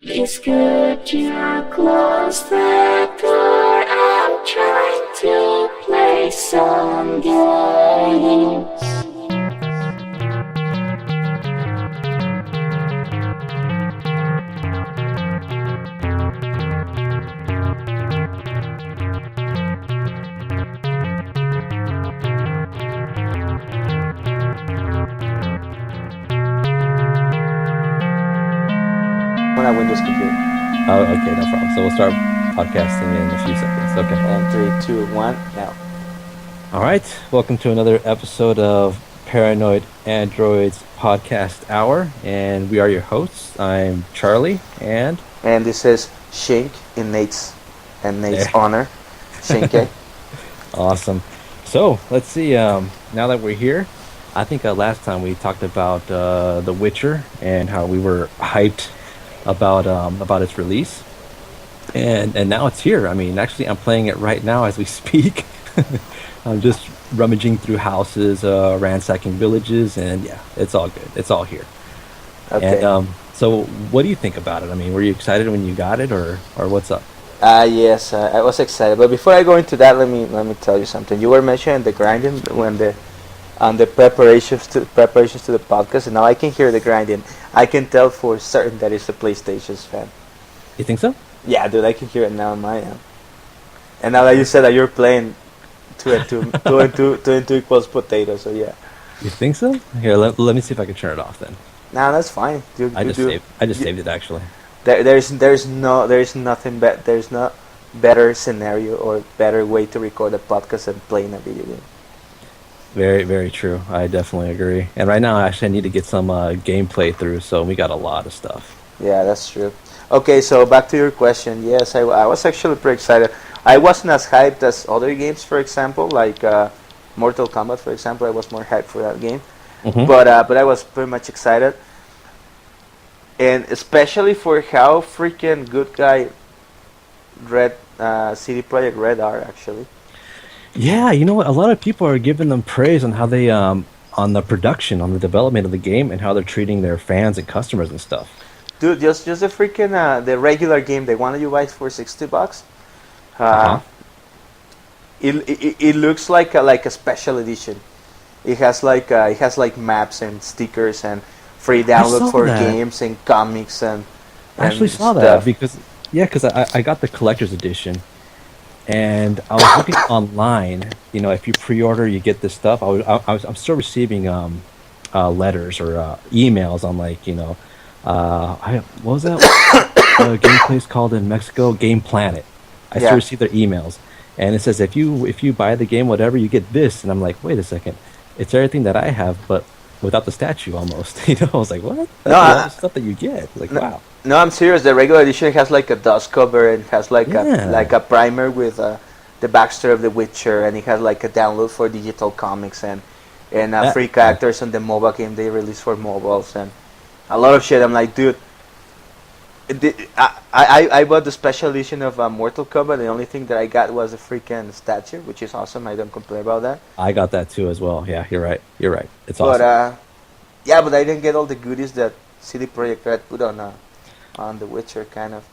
It's good to close the door. I'm trying to play some games. On a Windows computer. Oh, okay, no problem. So we'll start podcasting in a few seconds. Okay. And 3, 2, 1, now. All right. Welcome to another episode of Paranoid Androids Podcast Hour, and we are your hosts. I'm Charlie, and this is Shink in Nate's honor. Shinke. Awesome. So let's see. Now that we're here, I think last time we talked about The Witcher and how we were hyped about its release, and now it's here. I mean, actually, I'm playing it right now as we speak. I'm just rummaging through houses, ransacking villages, and yeah, it's all good. It's all here. Okay. And so, what do you think about it? I mean, were you excited when you got it, or what's up? Yes, I was excited. But before I go into that, let me tell you something. You were mentioning the grinding when the preparations to the podcast, and now I can hear the grinding. I can tell for certain that it's a PlayStation's fan. You think so? Yeah, dude, I can hear it now on my end. And now that you said that you're playing two and two equals potato, so yeah. You think so? Here, let me see if I can turn it off then. Nah, that's fine. I just saved it actually. There's nothing there's no better scenario or better way to record a podcast than playing a video game. Very, very true. I definitely agree. And right now, actually, I need to get some gameplay through, so we got a lot of stuff. Yeah, that's true. Okay, so back to your question. Yes, I was actually pretty excited. I wasn't as hyped as other games, for example, like Mortal Kombat, for example. I was more hyped for that game. Mm-hmm. But I was pretty much excited. And especially for how freaking good guy CD Projekt Red are, actually. Yeah, you know what? A lot of people are giving them praise on how they on the production, on the development of the game, and how they're treating their fans and customers and stuff. Dude, just the freaking the regular game they wanted you buy for $60. It looks like a special edition. It has like maps and stickers and free download for games and comics and. I actually saw stuff. that because I got the collector's edition. And I was looking online. You know, if you pre-order, you get this stuff. I'm still receiving letters or emails on what was that game place called in Mexico? Game Planet. I still receive their emails, and it says if you buy the game, whatever, you get this. And I'm like, wait a second, it's everything that I have, but without the statue almost. You know, I was like, what? That's all the stuff that you get. Like, wow. No, I'm serious. The regular edition has like a dust cover and has like a primer with the backstory of The Witcher, and it has like a download for digital comics and free characters on the mobile game they released for mobiles and a lot of shit. I'm like, dude, I bought the special edition of Mortal Kombat. The only thing that I got was a freaking statue, which is awesome. I don't complain about that. I got that too as well. Yeah, you're right. It's awesome. But I didn't get all the goodies that CD Projekt Red put on The Witcher, kind of.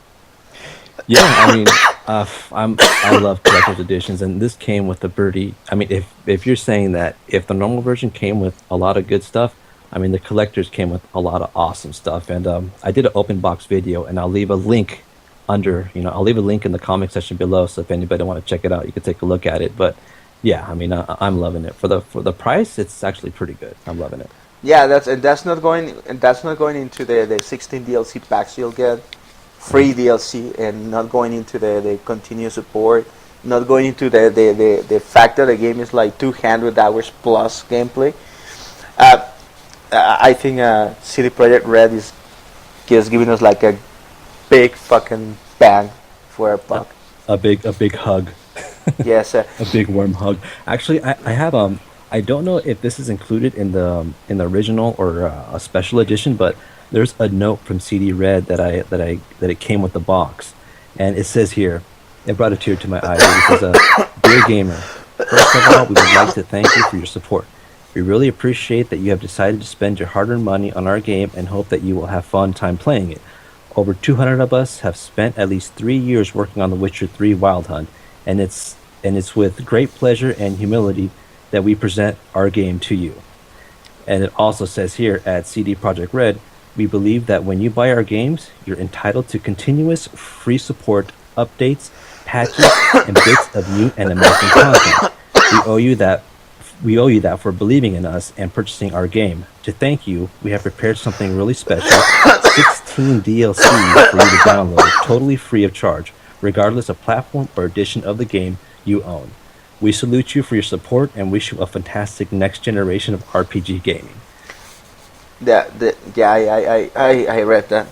Yeah, I mean, I love collector's editions, and this came with the birdie. I mean, if you're saying that if the normal version came with a lot of good stuff, I mean, the collectors came with a lot of awesome stuff. And I did an open box video, and I'll leave a link I'll leave a link in the comment section below, so if anybody want to check it out, you can take a look at it. But yeah, I mean, I'm loving it. For the price, it's actually pretty good. I'm loving it. Yeah, that's not going into the 16 DLC packs you'll get, free DLC, and not going into the continuous support, not going into the fact that the game is like 200 hours plus gameplay. I think CD Projekt Red is just giving us like a big fucking bang for our buck. A big hug. Yes, a big warm hug. Actually, I have I don't know if this is included in the original or a special edition, but there's a note from CD Red that it came with the box, and it says here, it brought a tear to my eye. It says, "Dear gamer, first of all, we would like to thank you for your support. We really appreciate that you have decided to spend your hard-earned money on our game and hope that you will have fun time playing it. Over 200 of us have spent at least 3 years working on The Witcher 3 Wild Hunt, and it's with great pleasure and humility that we present our game to you. And it also says here at CD Projekt Red, we believe that when you buy our games, you're entitled to continuous free support, updates, patches, and bits of new and amazing content. We owe you that. We owe you that for believing in us and purchasing our game. To thank you, we have prepared something really special: 16 DLCs for you to download, totally free of charge, regardless of platform or edition of the game you own. We salute you for your support and wish you a fantastic next generation of RPG gaming. Yeah, I read that.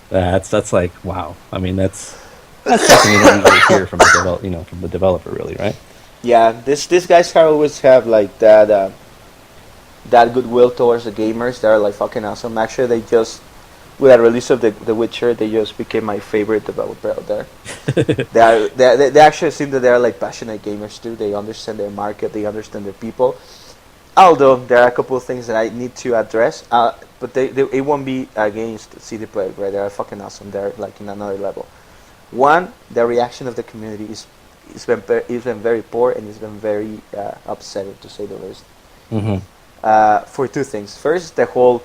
That's like wow. I mean, that's something you don't usually hear from from the developer, really, right? Yeah, these guys always have like that goodwill towards the gamers. They're like fucking awesome. Actually, they just with the release of the Witcher, they just became my favorite developer out there. They actually seem that they're like passionate gamers too. They understand their market. They understand their people. Although there are a couple of things that I need to address, but it won't be against CD Projekt, right? They're fucking awesome. They're like in another level. One, the reaction of the community it's been very poor, and it's been very upsetting to say the least. Mm-hmm. For two things. First, the whole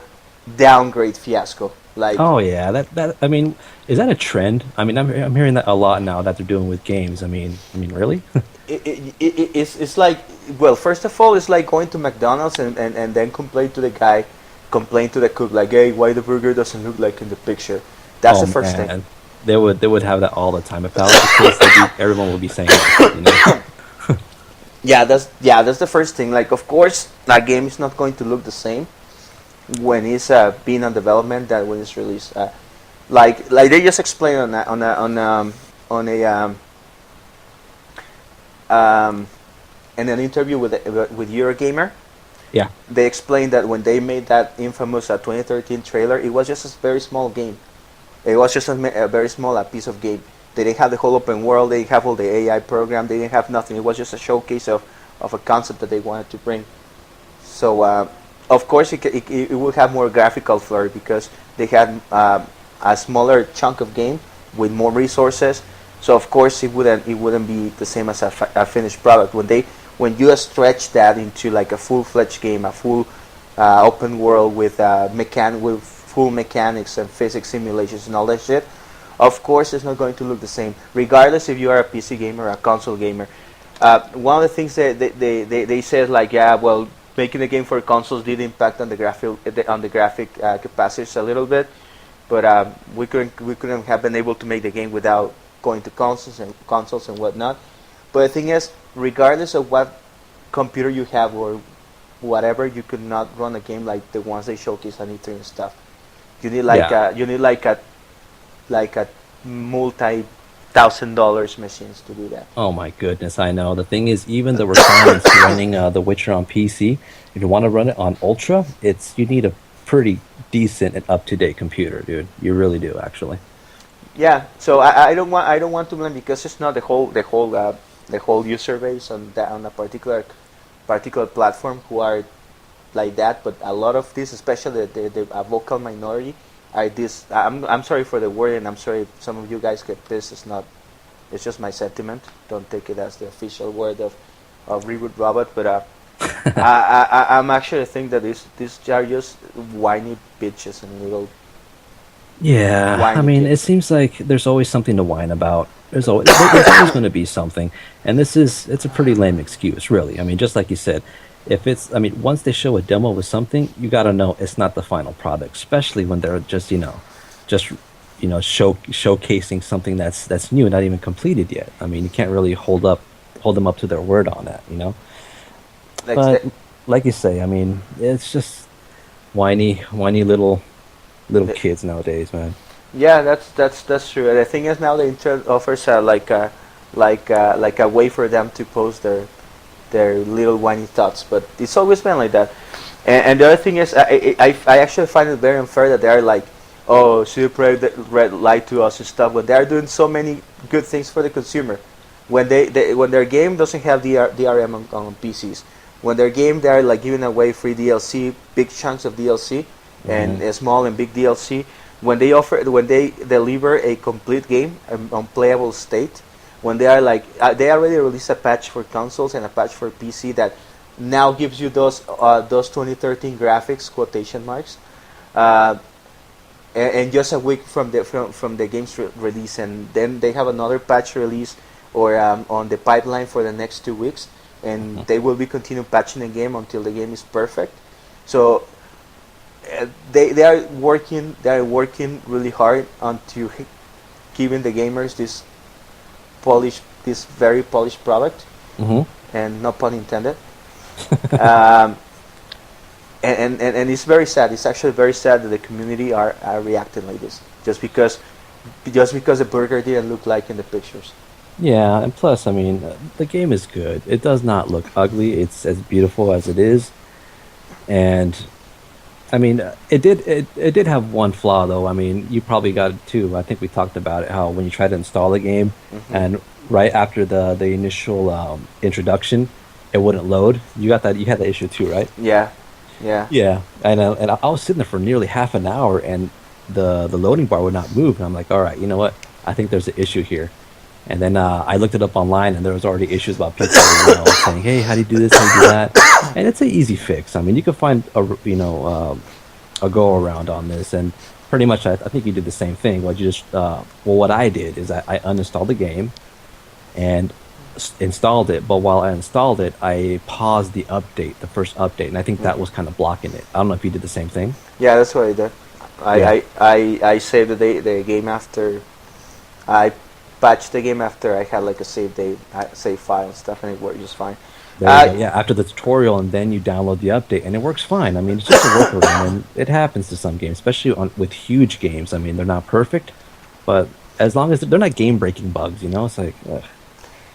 downgrade fiasco. Like, oh yeah, that I mean, is that a trend? I mean, I'm hearing that a lot now that they're doing with games. I mean, really? it's like, well, first of all, it's like going to McDonald's and then complain to the cook, like, hey, why the burger doesn't look like in the picture. That's the first thing. They would have that all the time. If that was the case, everyone would be saying that, you know? that's the first thing. Like, of course, that game is not going to look the same when it's being on development that when it's released. Like they just explained on in an interview with Eurogamer. Yeah. They explained that when they made that infamous 2013 trailer, it was just a very small game. It was just a very small piece of game. They didn't have the whole open world. They didn't have all the AI program. They didn't have nothing. It was just a showcase of a concept that they wanted to bring. So, of course, it would have more graphical flair because they had a smaller chunk of game with more resources. So, of course, it wouldn't be the same as a finished product. When you stretch that into like a full-fledged game, a full open world with full mechanics and physics simulations and all that shit, of course it's not going to look the same, regardless if you are a PC gamer or a console gamer. One of the things that they said, like, yeah, well, making the game for consoles did impact on the graphic capacities a little bit, but we couldn't have been able to make the game without going to consoles and whatnot. But the thing is, regardless of what computer you have or whatever, you could not run a game like the ones they showcase on E3 and stuff. You need like a multi-$1,000 machines to do that. Oh my goodness, I know. The thing is, even the requirements for running The Witcher on PC, if you want to run it on Ultra, you need a pretty decent and up-to-date computer, dude. You really do, actually. Yeah. So I don't want to blame, because it's not the whole user base on a particular platform who are like that, but a lot of this, especially the vocal minority, are this. I'm sorry for the word, and I'm sorry if some of you guys get this. It's just my sentiment. Don't take it as the official word of Reboot Robot, but I'm actually think that these are just whiny bitches and little. Yeah, I mean, it seems like there's always something to whine about. There's always going to be something, and it's a pretty lame excuse, really. I mean, just like you said, once they show a demo with something, you got to know it's not the final product, especially when they're just showcasing something that's new, not even completed yet. I mean, you can't really hold them up to their word on that, you know. But like you say, I mean, it's just whiny little kids nowadays, man. Yeah, that's true. And the thing is, now the internet offers like a way for them to post their little whiny thoughts, but it's always been like that. And the other thing is, I actually find it very unfair that they are like, oh, CD Projekt lied to us and stuff, but they are doing so many good things for the consumer. When when their game doesn't have DRM on PCs, when their game they are like giving away free DLC, big chunks of DLC, and small and big DLC. when they deliver a complete game, on playable state, when they are like they already released a patch for consoles and a patch for PC that now gives you those 2013 graphics quotation marks, uh, and just a week from the game's release, and then they have another patch release or on the pipeline for the next 2 weeks, and they will be continue patching the game until the game is perfect. So they are working really hard on to giving the gamers this very polished product, Hmm. and no pun intended. um, and it's very sad. It's actually very sad that the community are reacting like this just because the burger didn't look like in the pictures. Yeah, and plus, I mean, the game is good. It does not look ugly. It's as beautiful as it is, and I mean, it did have one flaw though. I mean, you probably got it too. I think we talked about it. How when you try to install a game, and right after the initial introduction, it wouldn't load. You got that. You had that issue too, right? Yeah, yeah, Yeah, and I was sitting there for nearly half an hour, and the loading bar would not move. And I'm like, all right, you know what? I think there's an issue here. And then I looked it up online, and there was already issues about people, saying, "Hey, how do you do this? How do you do that?" And it's an easy fix. I mean, you can find a go around on this, and pretty much I think you did the same thing. What you just what I did is I uninstalled the game and installed it, but while I installed it, I paused the update, the first update, and I think that was kind of blocking it. I don't know if you did the same thing. yeah. That's what I did. Yeah. I saved the game after I patched the game after I had like a save file and stuff, and it worked just fine. There you go. Yeah, after the tutorial, and then you download the update, and it works fine. I mean, it's just a workaround, and it happens to some games, especially with huge games. I mean, they're not perfect, but as long as they're not game-breaking bugs, it's like, ugh.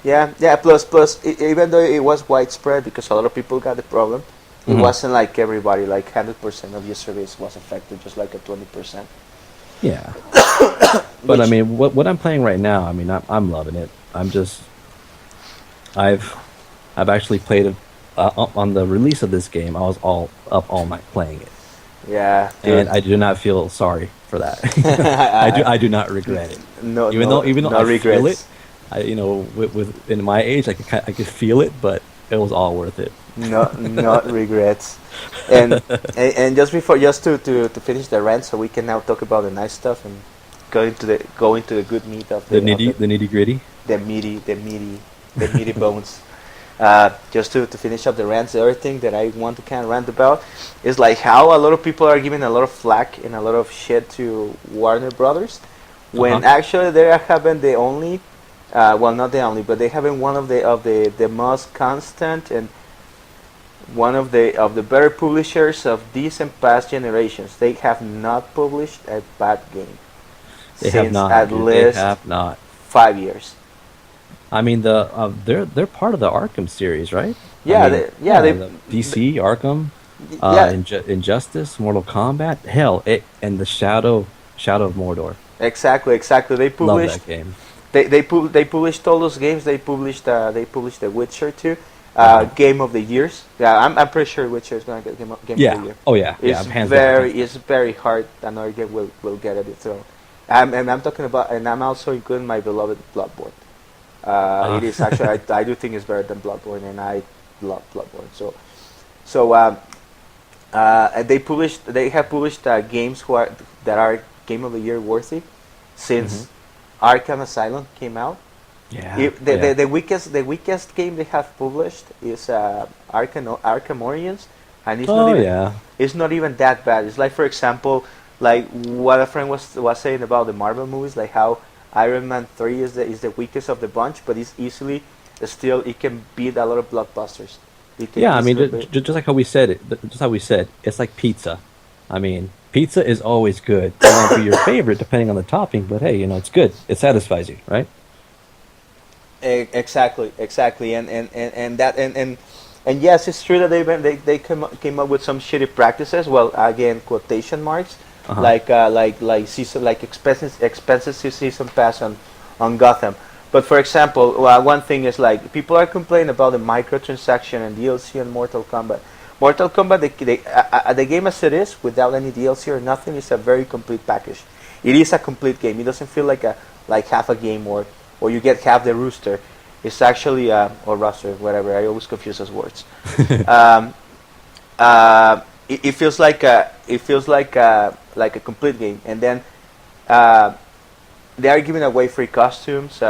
Yeah, yeah. Plus, even though it was widespread because a lot of people got the problem, it wasn't like everybody. Like 100% of user base was affected, just like a 20%. Yeah. But I mean, what I'm playing right now, I mean, I'm loving it. I've actually played it on the release of this game. I was all night playing it, Yeah, and I do not feel sorry for that. I do not regret it. no, Even no, though no I regrets. feel it, with in my age, I could feel it, but it was all worth it. No, not regrets. And just to finish the rant, so we can now talk about the nice stuff and go into the good meat of The nitty gritty. the meaty bones. Just to finish up the rants, the other thing that I want to kind of rant about is like how a lot of people are giving a lot of flack and a lot of shit to Warner Brothers, when actually they are having the only, well, not the only, but they having one of the most constant and one of the better publishers of these and past generations. They have not published a bad game They have since not. at Dude, least they have not. 5 years. I mean, they're part of the Arkham series, right? Yeah, I mean, the DC, Arkham, yeah, Injustice, Mortal Kombat, hell, and the Shadow of Mordor. exactly. They Love published. that game. They published all those games. They published The Witcher too. Game of the Years. Yeah, I'm pretty sure Witcher is gonna get game of the Yeah. year. Oh yeah. Yeah. It's Hands down. it's very hard. Another game will get it. So, I'm talking about, and I'm also including my beloved Bloodborne. It is actually I do think it's better than Bloodborne, and I love Bloodborne. And they have published games that are Game of the Year worthy since Arkham Asylum came out. Yeah. The weakest game they have published is Arkham Origins, and it's not even that bad. It's like, for example, like what a friend was saying about the Marvel movies, like how Iron Man 3 is the weakest of the bunch, but it's easily still it can beat a lot of blockbusters. Yeah, I mean, just like how we said, it's like pizza. I mean, pizza is always good. It won't be your favorite depending on the topping, but hey, it's good. It satisfies you, right? Exactly, and yes, it's true that they came up with some shitty practices. Well, again, quotation marks, like expensive season pass on Gotham. But for example, one thing is like people are complaining about the microtransaction and DLC in Mortal Kombat. Mortal Kombat, the game as it is, without any DLC or nothing, is a very complete package. it is a complete game. It doesn't feel like half a game, or you get half the rooster. It's actually or roster, whatever. I always confuse those words. um, it feels like a complete game, and then uh, they are giving away free costumes. They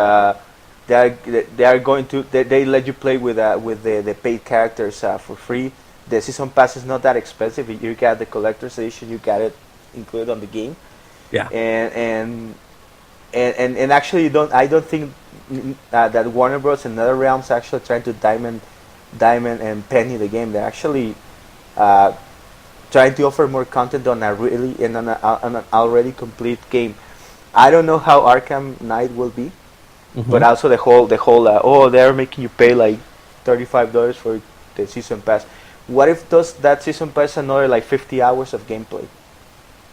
are going to they let you play with the paid characters for free. The season pass is not that expensive. You get the collector's edition. You get it included on the game, Yeah. and actually I don't think that Warner Bros. And NetherRealms actually trying to diamond and penny the game. They're actually uh, trying to offer more content on a really and on an already complete game. I don't know how Arkham Knight will be, but Hmm. also the whole they're making you pay like $35 for the season pass. What if that season pass another like 50 hours of gameplay?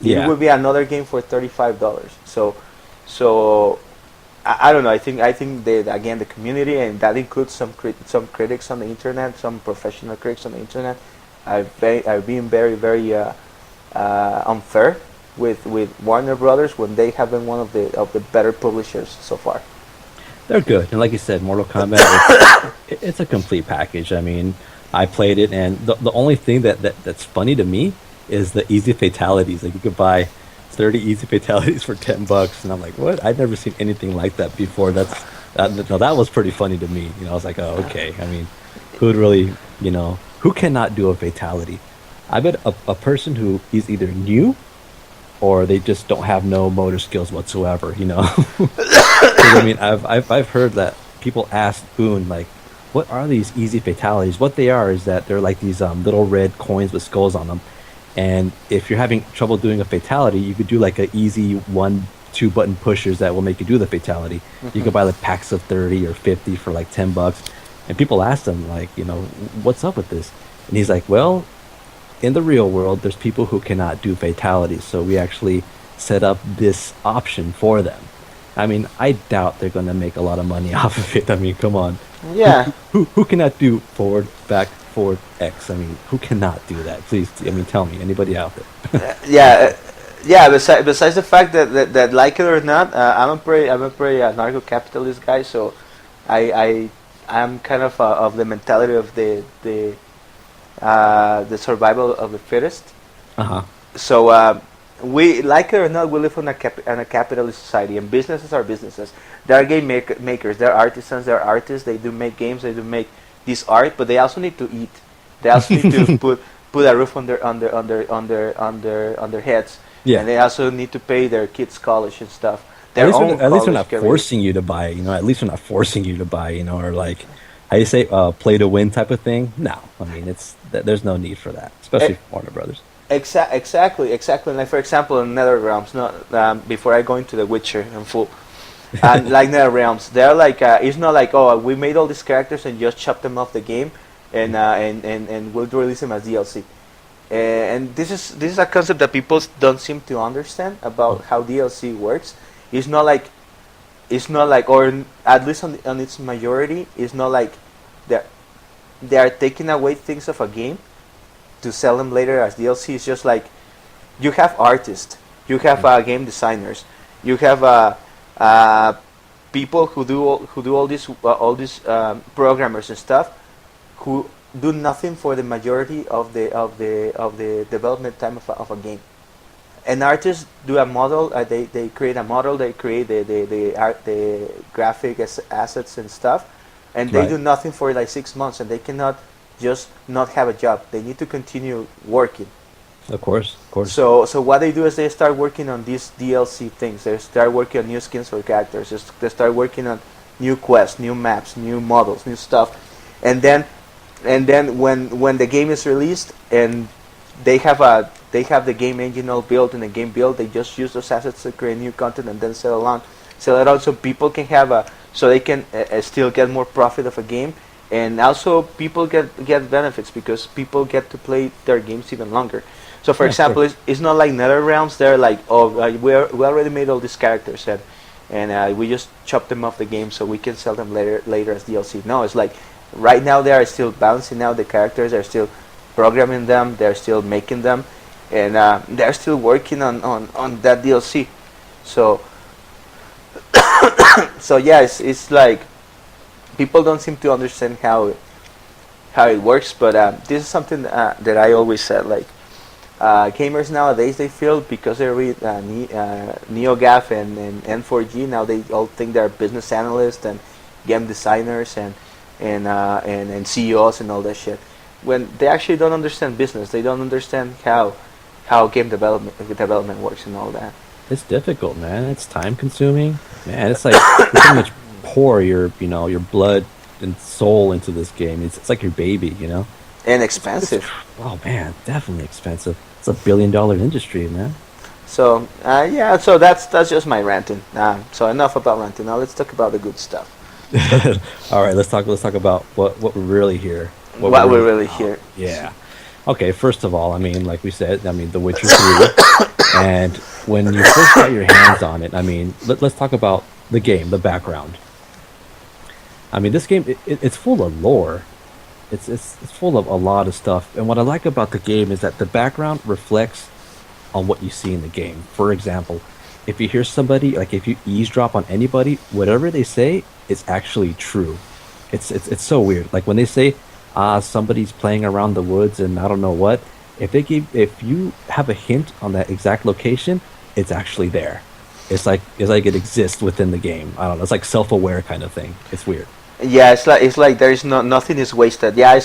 It Yeah. would be another game for $35. So I don't know. I think again the community, and that includes some critics on the internet, some professional critics on the internet, are being very unfair with Warner Brothers when they have been one of the better publishers so far. They're good, and like you said, Mortal Kombat, it's a complete package. I mean, I played it, and the only thing that's funny to me is the easy fatalities. Like you could buy 30 easy fatalities for $10, and I'm like, what? I've never seen anything like that before. That was pretty funny to me. I was like, oh, okay. I mean, who'd really, who cannot do a fatality? I bet a person who is either new or they just don't have no motor skills whatsoever. 'Cause, I mean, I've heard that people ask Boone like, "What are these easy fatalities?" What they are is that they're like these little red coins with skulls on them, and if you're having trouble doing a fatality, you could do like a easy 1, 2 button pushers that will make you do the fatality. You could buy like packs of 30 or 50 for like $10, and people ask them like, what's up with this? And he's like, well, in the real world, there's people who cannot do fatalities, so we actually set up this option for them. I mean, I doubt they're going to make a lot of money off of it. I mean, come on. Yeah. Who cannot do forward, back, forward, X? I mean, who cannot do that? Please, I mean, tell me, anybody out there? Yeah. Besides the fact that like it or not, I'm a pretty anarcho-capitalist guy. So I'm kind of the mentality of the survival of the fittest. Uh-huh. So we like it or not, we live in a capitalist society, and businesses are businesses. There are makers, there are artisans, there are artists. They do make games, they do make this art, but they also need to eat. They also need to put a roof on their heads, Yeah. and they also need to pay their kids' college and stuff. At Their least, own at least we're college not career. forcing you to buy it, At least we're not forcing you to buy, or like, how you say, play to win type of thing. No, I mean, there's no need for that, especially for Warner Brothers. Exactly. Like for example, in NetherRealms, before I go into The Witcher in full, and like NetherRealms, they're like it's not like, oh, we made all these characters and just chopped them off the game, and we'll release them as DLC. And this is a concept that people don't seem to understand about how DLC works. It's not like, or at least on its majority, it's not like they are taking away things of a game to sell them later as DLC. It's just like you have artists, you have game designers, you have people who do all these programmers and stuff, who do nothing for the majority of the development time of a game. An artist do a model. They create a model. They create the graphic assets and stuff, and they Right. do nothing for like 6 months, and they cannot just not have a job. They need to continue working. Of course. So what they do is they start working on these DLC things. They start working on new skins for characters. They start working on new quests, new maps, new models, new stuff, and then when the game is released and they have the game engine all built and the game built, they just use those assets to create new content and then sell it on so people can so they can still get more profit of a game, and also people get benefits because people get to play their games even longer. So for Yeah, example, sure. it's not like NetherRealms. They're like, oh, we already made all these characters and we just chop them off the game so we can sell them later as DLC. No, it's like right now they are still balancing out the characters. They're still programming them. They're still making them, and they're still working on that DLC. So so yeah, it's like people don't seem to understand how it works. But this is something that I always said. Like gamers nowadays, they feel because they read NeoGAF and N4G. Now they all think they're business analysts and game designers and CEOs and all that shit. When they actually don't understand business, they don't understand how game development works and all that. It's difficult, man. It's time consuming, man. It's like you pretty much pour your blood and soul into this game. It's like your baby, you know. And expensive. Oh man, definitely expensive. It's $1 billion industry, man. So yeah, so that's just my ranting. So enough about ranting. Now let's talk about the good stuff. All right, let's talk about what we're really here. What we're really here. Yeah. Okay, first of all, I mean, like we said, I mean, The Witcher 3. And when you first got your hands on it, I mean, let's talk about the game, the background. I mean, this game, it's full of lore. It's full of a lot of stuff. And what I like about the game is that the background reflects on what you see in the game. For example, if you hear somebody, like if you eavesdrop on anybody, whatever they say is actually true. It's so weird. Like when they say, somebody's playing around the woods and I don't know what, if you have a hint on that exact location, it's actually there. It's like it exists within the game. I don't know. It's like self-aware kind of thing. It's weird. Yeah, it's like there is nothing is wasted. Yeah,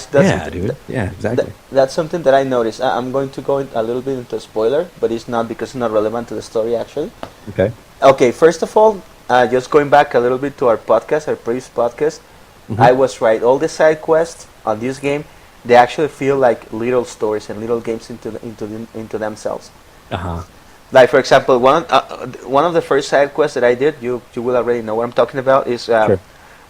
dude. Yeah, exactly. That's something that I noticed. I'm going to go a little bit into a spoiler, but it's not because it's not relevant to the story actually. Okay. Okay. First of all, just going back a little bit to our previous podcast, I was right. All the side quests on this game, they actually feel like little stories and little games into themselves. Like for example, one of the first side quests that I did, you will already know what I'm talking about, is Sure.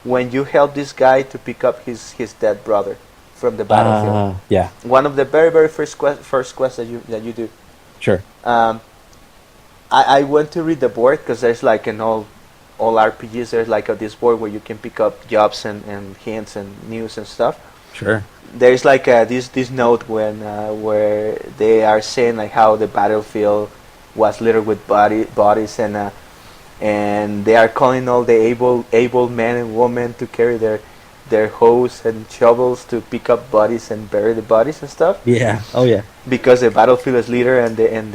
when you help this guy to pick up his dead brother from the battlefield. Yeah. One of the very first quests that you do. Sure. I went to read the board because there's like in all RPGs there's like this board where you can pick up jobs and hints and news and stuff. Sure. There's like this note where they are saying like how the battlefield was littered with bodies and they are calling all the able men and women to carry their hoes and shovels to pick up bodies and bury the bodies and stuff. Yeah. Oh yeah. Because the battlefield is littered and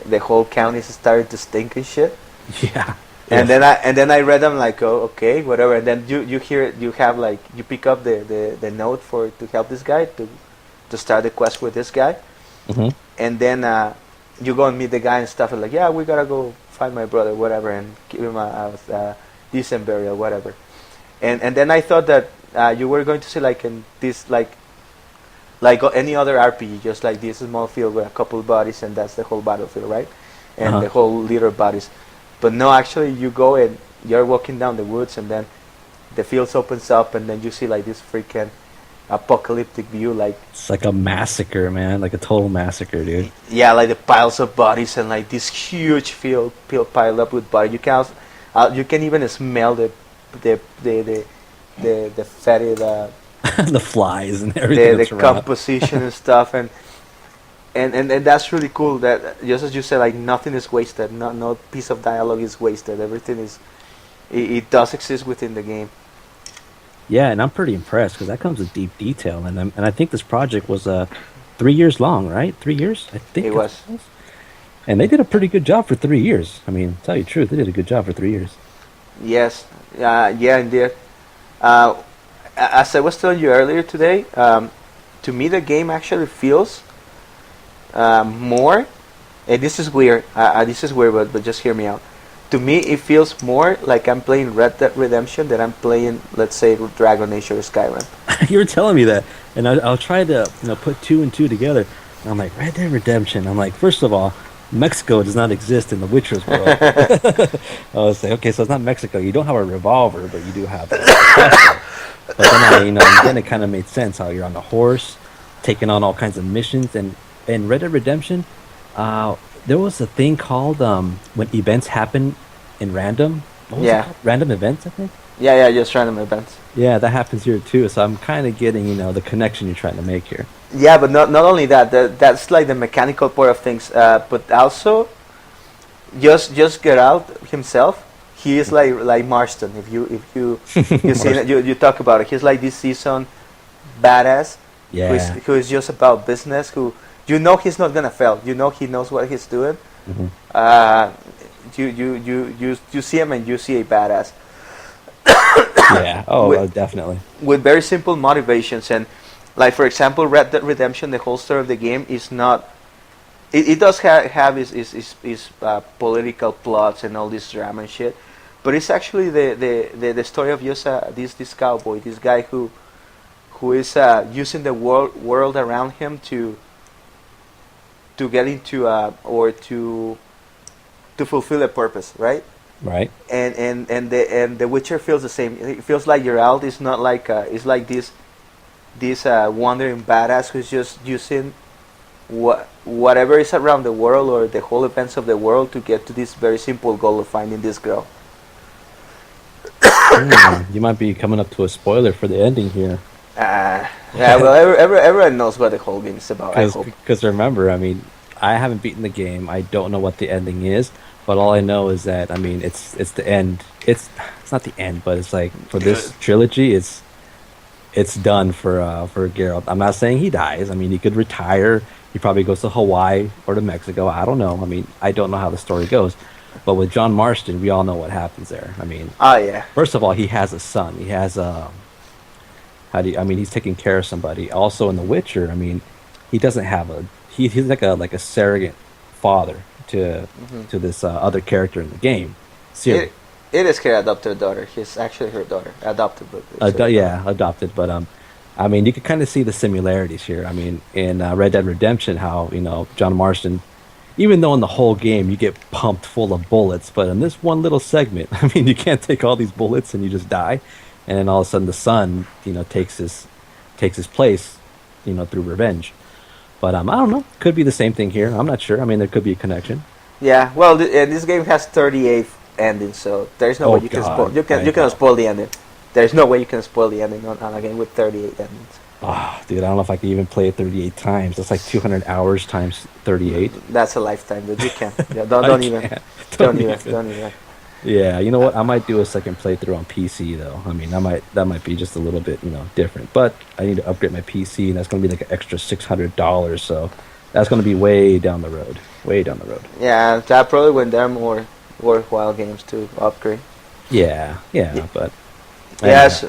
the whole county is starting to stink and shit. Yeah. And then I read them like, oh, okay, whatever. And then you pick up the note to help this guy to start the quest with this guy. And then you go and meet the guy and stuff. And like, yeah, we gotta go find my brother, whatever, and give him a decent burial, whatever. And then I thought that you were going to see like in this like any other RPG, just like this small field with a couple of bodies, and that's the whole battlefield, right? And the whole litter of bodies. But no, actually, you go and you're walking down the woods, and then the fields opens up, and then you see like this freaking apocalyptic view, like it's like a massacre, man, like a total massacre, dude. Yeah, like the piles of bodies and like this huge field piled up with bodies. You can even smell the fatty the flies and everything. The composition and stuff, and that's really cool. That just as you said, like nothing is wasted. No piece of dialogue is wasted. Everything is. It does exist within the game. Yeah, and I'm pretty impressed because that comes with deep detail, and I think this project was 3 years long, right? 3 years, I think it was. And they did a pretty good job for 3 years. I mean, to tell you the truth, they did a good job for 3 years. Yes, yeah, indeed. As I was telling you earlier today, to me the game actually feels more. And this is weird. But just hear me out. To me, it feels more like I'm playing Red Dead Redemption than I'm playing, let's say, Dragon Age or Skyrim. You were telling me that, and I'll try to put two and two together. And I'm like, Red Dead Redemption. I'm like, first of all, Mexico does not exist in the Witcher's world. I was like, okay, so it's not Mexico. You don't have a revolver, but you do have a pistol. But then it kind of made sense how you're on a horse, taking on all kinds of missions. And in Red Dead Redemption, there was a thing called when events happen in random. What was it called? Random events, I think. Yeah, just random events. Yeah, that happens here too. So I'm kind of getting the connection you're trying to make here. Yeah, but not only that. That's like the mechanical part of things. But also, just get out himself. He is like Marston. If you see it, you talk about it. He's like this seasoned badass Yeah. who is just about business. Who he's not gonna fail. He knows what he's doing. Mhm. Uh, you see him and you see a badass Yeah. Oh, with definitely. with very simple motivations. And like for example, Red Dead Redemption, the whole story of the game is not. It does have his political plots and all this drama and shit, but it's actually the story of just this cowboy, this guy who is using the world around him to get into or to fulfill a purpose, right? Right. And the Witcher feels the same. It feels like Geralt is not like it's like this wandering badass who's just using whatever is around the world or the whole events of the world to get to this very simple goal of finding this girl. You might be coming up to a spoiler for the ending here. Yeah, well, everyone knows what the whole game is about. I hope. Because remember, I mean, I haven't beaten the game. I don't know what the ending is, but all I know is that I mean, it's the end. It's not the end, but it's like for this trilogy, it's done for Geralt. I'm not saying he dies. I mean, he could retire. He probably goes to Hawaii or to Mexico. I don't know. I mean, I don't know how the story goes. But with John Marston, we all know what happens there. I mean, Oh yeah, first of all, he has a son. He has a I mean, he's taking care of somebody. Also in The Witcher, I mean, he doesn't have he's like a surrogate father to this other character in the game. Ciri. it is her adopted daughter. He's actually her daughter, adopted, but it's her Yeah, adopted. But I mean, you can kind of see the similarities here. I mean, in Red Dead Redemption, how John Marston, even though in the whole game you get pumped full of bullets, but in this one little segment, I mean, you can't take all these bullets and you just die, and then all of a sudden the son, takes his place, through revenge. But I don't know. Could be the same thing here. I'm not sure. I mean, there could be a connection. Yeah, well, and this game has 38 endings, so there's no Oh, way you can God. spoil. You I can know. spoil the ending. There's no way you can spoil the ending on a game with 38 endings. Oh, dude, I don't know if I can even play it 38 times. That's like 200 hours times 38. That's a lifetime, but you can. Yeah, I don't even. can't. Don't even. Yeah, you know what? I might do a second playthrough on PC though. I mean, that might be just a little bit, different. But I need to upgrade my PC, and that's going to be like an extra $600. So that's going to be way down the road. Way down the road. Yeah, that probably when there are more worthwhile games to upgrade. Yeah, but Yes.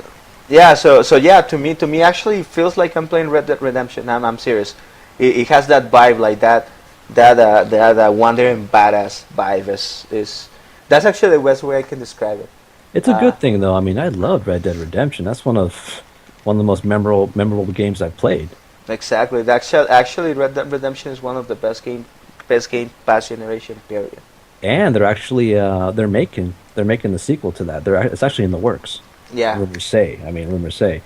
Yeah, so yeah, to me actually it feels like I'm playing Red Dead Redemption. I'm serious. It has that vibe, like that wandering badass vibe is that's actually the best way I can describe it. it's a good thing though. I mean, I love Red Dead Redemption. That's one of the most memorable games I've played. Exactly. Actually Red Dead Redemption is one of the best game past generation period. And they're actually they're making the sequel to that. It's actually in the works. Yeah. Rumors say.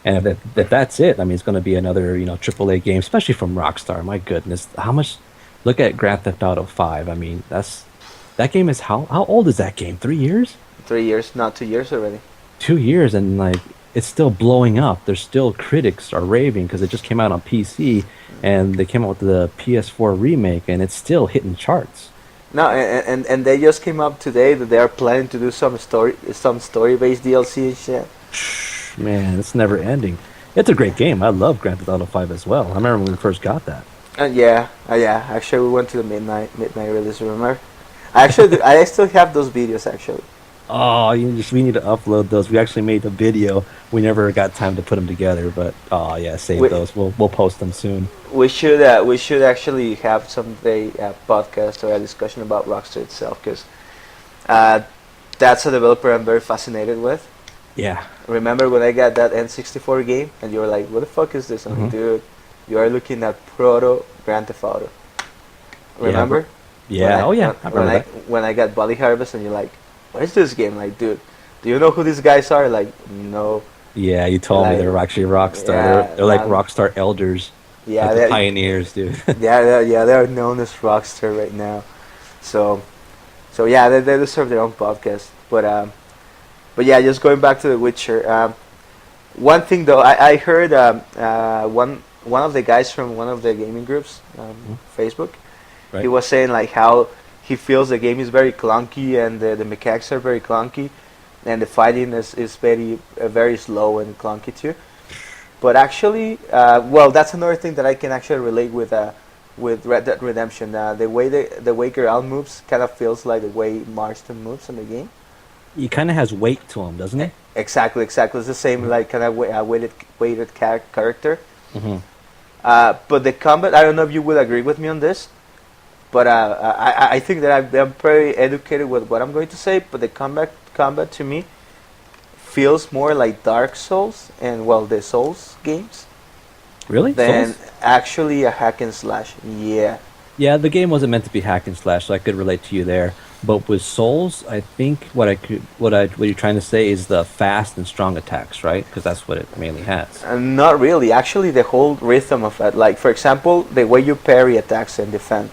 And if that's it, I mean, it's going to be another AAA game, especially from Rockstar. My goodness, how much? Look at Grand Theft Auto 5. I mean, that game is how old is that game? 3 years? 3 years, not 2 years already. 2 years, and like it's still blowing up. There's still critics are raving because it just came out on PC, and they came out with the PS4 remake, and it's still hitting charts. No, and they just came up today that they are planning to do some story-based DLC and shit. Man, it's never ending. It's a great game. I love Grand Theft Auto 5 as well. I remember when we first got that. Yeah. Actually, we went to the midnight release. Remember? I still have those videos actually. Oh, we need to upload those. We actually made a video. We never got time to put them together, but oh yeah, save those. We'll post them soon. We should actually have someday a podcast or a discussion about Rockstar itself, because that's a developer I'm very fascinated with. Yeah. Remember when I got that N64 game and you were like, "What the fuck is this?" I'm like, "Dude, you are looking at proto Grand Theft Auto." Remember? Yeah. I remember that. When I got Body Harvest and you're like, "What is this game?" Like, dude, do you know who these guys are? Like, no. Yeah, you told me they were actually Rockstar. Yeah, they're like Rockstar elders. Yeah, like the pioneers, dude. they're known as Rockstar right now. So yeah, they deserve their own podcast. But yeah, just going back to The Witcher. One thing though, I heard one of the guys from one of the gaming groups, Facebook. Right. He was saying like how he feels the game is very clunky and the mechanics are very clunky, and the fighting is very slow and clunky too. But actually, well, that's another thing that I can actually relate with Red Dead Redemption. The way the way Geralt moves kind of feels like the way Marston moves in the game. He kind of has weight to him, doesn't he? Exactly, exactly. It's the same like kind of weighted character. Hmm. But the combat, I don't know if you would agree with me on this, but I think that I'm very educated with what I'm going to say. But the combat to me feels more like Dark Souls and well the Souls games Really? than Souls? actually a hack and slash. Yeah. Yeah, the game wasn't meant to be hack and slash, so I could relate to you there. But with Souls, I think what you're trying to say is the fast and strong attacks, right? Because that's what it mainly has. Not really. Actually, the whole rhythm of it, like for example, the way you parry attacks and defend.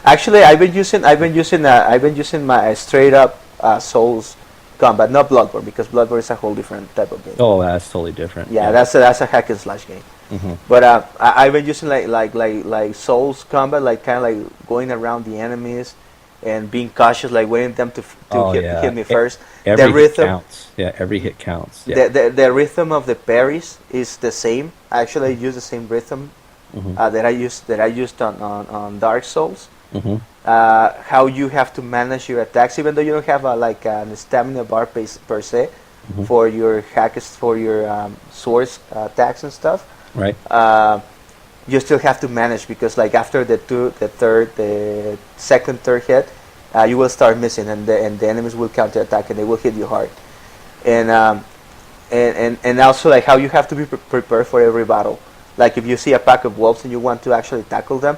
Actually, I've been using my straight up Souls combat, not Bloodborne, because Bloodborne is a whole different type of game. Oh, that's totally different. Yeah, that's a hack and slash game. Hmm. But I've been using like Souls combat, like kind of like going around the enemies and being cautious, like waiting them to Oh yeah. hit me first. Every The hit rhythm, counts. Yeah, every hit counts. Yeah. the rhythm of the parries is the same. Actually, I use the same rhythm Hmm. that I used on Dark Souls. Hmm. How you have to manage your attacks, even though you don't have like a stamina bar per se Hmm. for your hacks, for your swords attacks and stuff. Right. You still have to manage because like after the second, third hit, you will start missing, and the enemies will counter attack and they will hit you hard. And and also like how you have to be prepared for every battle. Like if you see a pack of wolves and you want to actually tackle them,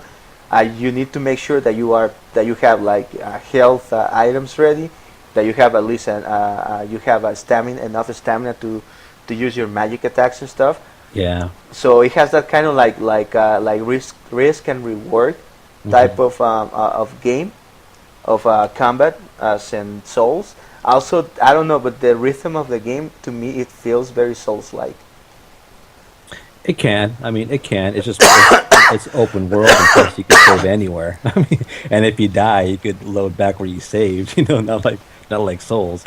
you need to make sure that you have like health items ready, that you have at least you have enough stamina to use your magic attacks and stuff. Yeah. So it has that kind of like risk and reward type of game of combat as in Souls. Also, I don't know, but the rhythm of the game to me it feels very Souls-like. It can. I mean, it can. It's just it's open world, and plus you can save anywhere. I mean, and if you die, you could load back where you saved. You know, not like Souls.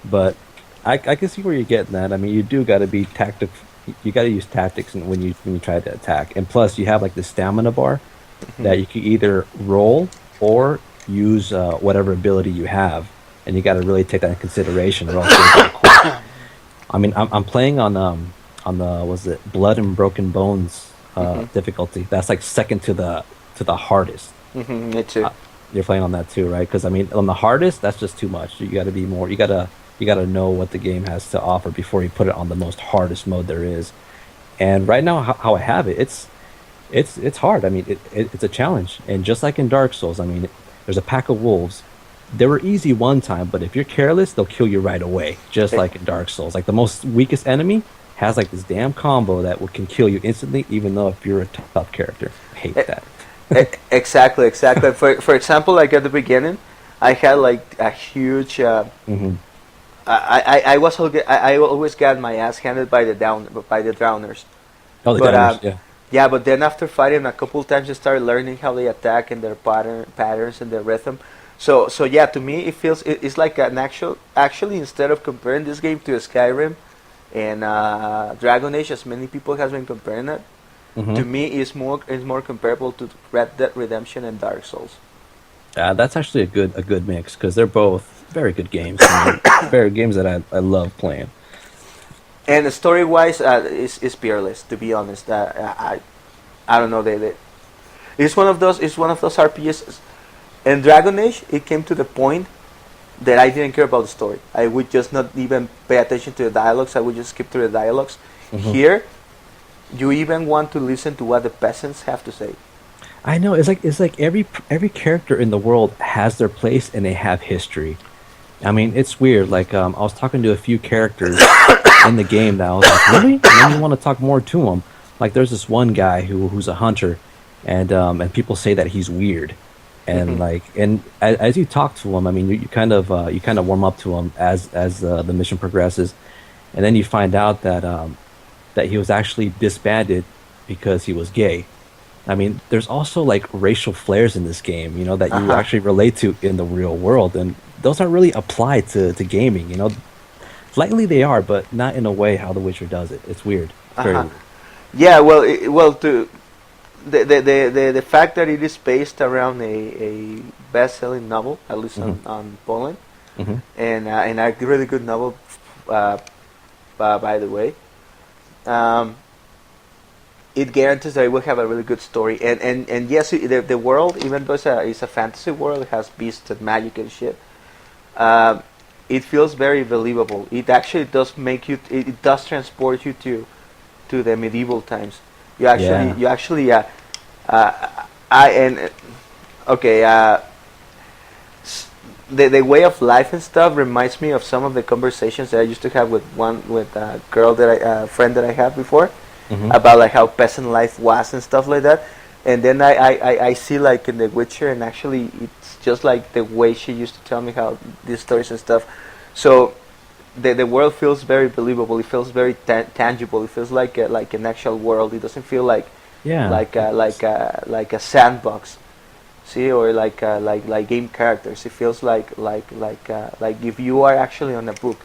But I can see where you're getting at. I mean, you do got to be tactic. You got to use tactics when you try to attack. And plus, you have like the stamina bar that you can either roll or use whatever ability you have, and you got to really take that into consideration, or else you'll get quit. I mean, I'm playing on the was it Blood and Broken Bones difficulty. That's like second to the hardest. Me too. You're playing on that too, right? Because I mean, on the hardest, that's just too much. You got to be more. You got to know what the game has to offer before you put it on the most hardest mode there is. And right now, how I have it, it's hard. I mean, it's a challenge. And just like in Dark Souls, I mean, there's a pack of wolves. They were easy one time, but if you're careless, they'll kill you right away. Just like in Dark Souls, like the most weakest enemy has like this damn combo that can kill you instantly, even though if you're a tough character. I hate that. Exactly. For example, like at the beginning, I had like a huge. Hmm. I always got my ass handed by the drowners. Oh, the But damage, yeah. yeah, but then after fighting a couple times, you start learning how they attack and their patterns and their rhythm. So yeah, to me it's like an actually instead of comparing this game to Skyrim and Dragon Age, as many people has been comparing it, Hmm. to me it's more comparable to Red Dead Redemption and Dark Souls. That's actually a good mix because they're both very good games. I mean, very games that I love playing. And story wise, is peerless. To be honest, I don't know. It's one of those RPGs. In Dragon Age, it came to the point that I didn't care about the story. I would just not even pay attention to the dialogues. I would just skip through the dialogues. Mhm. Here, you even want to listen to what the peasants have to say. I know it's like every character in the world has their place and they have history. I mean, it's weird. Like I was talking to a few characters in the game that I was like, really? And then you want to talk more to them. Like there's this one guy who's a hunter, and people say that he's weird, and as you talk to him, I mean, you kind of warm up to him as the mission progresses, and then you find out that that he was actually disbanded because he was gay. I mean, there's also like racial flares in this game, that Uh you huh. actually relate to in the real world, and those aren't really applied to gaming. Lightly they are, but not in a way how The Witcher does it. It's weird. It's Uh very huh. weird. Yeah. Well, to the fact that it is based around a best-selling novel, at least Hmm. on Poland, Hmm. and a really good novel, uh, by the way. Um, it guarantees that it will have a really good story. And yes, the world, even though it's a fantasy world, it has beasts and magic and shit. Um, it feels very believable. It actually does make you. It does transport you to the medieval times. Yeah. You actually, I and okay, the way of life and stuff reminds me of some of the conversations that I used to have with a girl that friend that I had before Hmm. about like how peasant life was and stuff like that. And then I see like in The Witcher, and actually it's just like the way she used to tell me how these stories and stuff. So the world feels very believable. It feels very tangible. It feels like an actual world. It doesn't feel Yeah. like a sandbox. See, or like game characters. It feels like if you are actually on a book,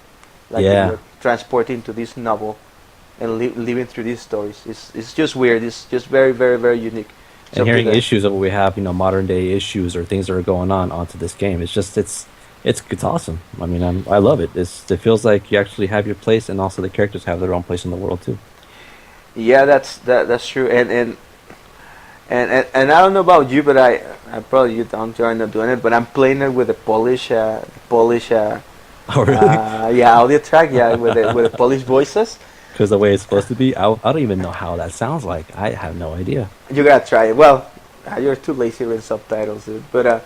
like if Yeah. you're transporting to this novel and living through these stories. It's just weird. It's just very very very unique. And Something hearing that issues of what we have, modern day issues or things that are going on onto this game, it's awesome. I mean, I love it. It feels like you actually have your place, and also the characters have their own place in the world too. yeah, that's true. And I don't know about you, but I probably you don't you're not doing it, but I'm playing it with the Polish Oh, really? yeah, audio track, yeah, with the Polish voices. Because the way it's supposed to be, I don't even know how that sounds like. I have no idea. You gotta try it. Well, you're too lazy with subtitles, dude. But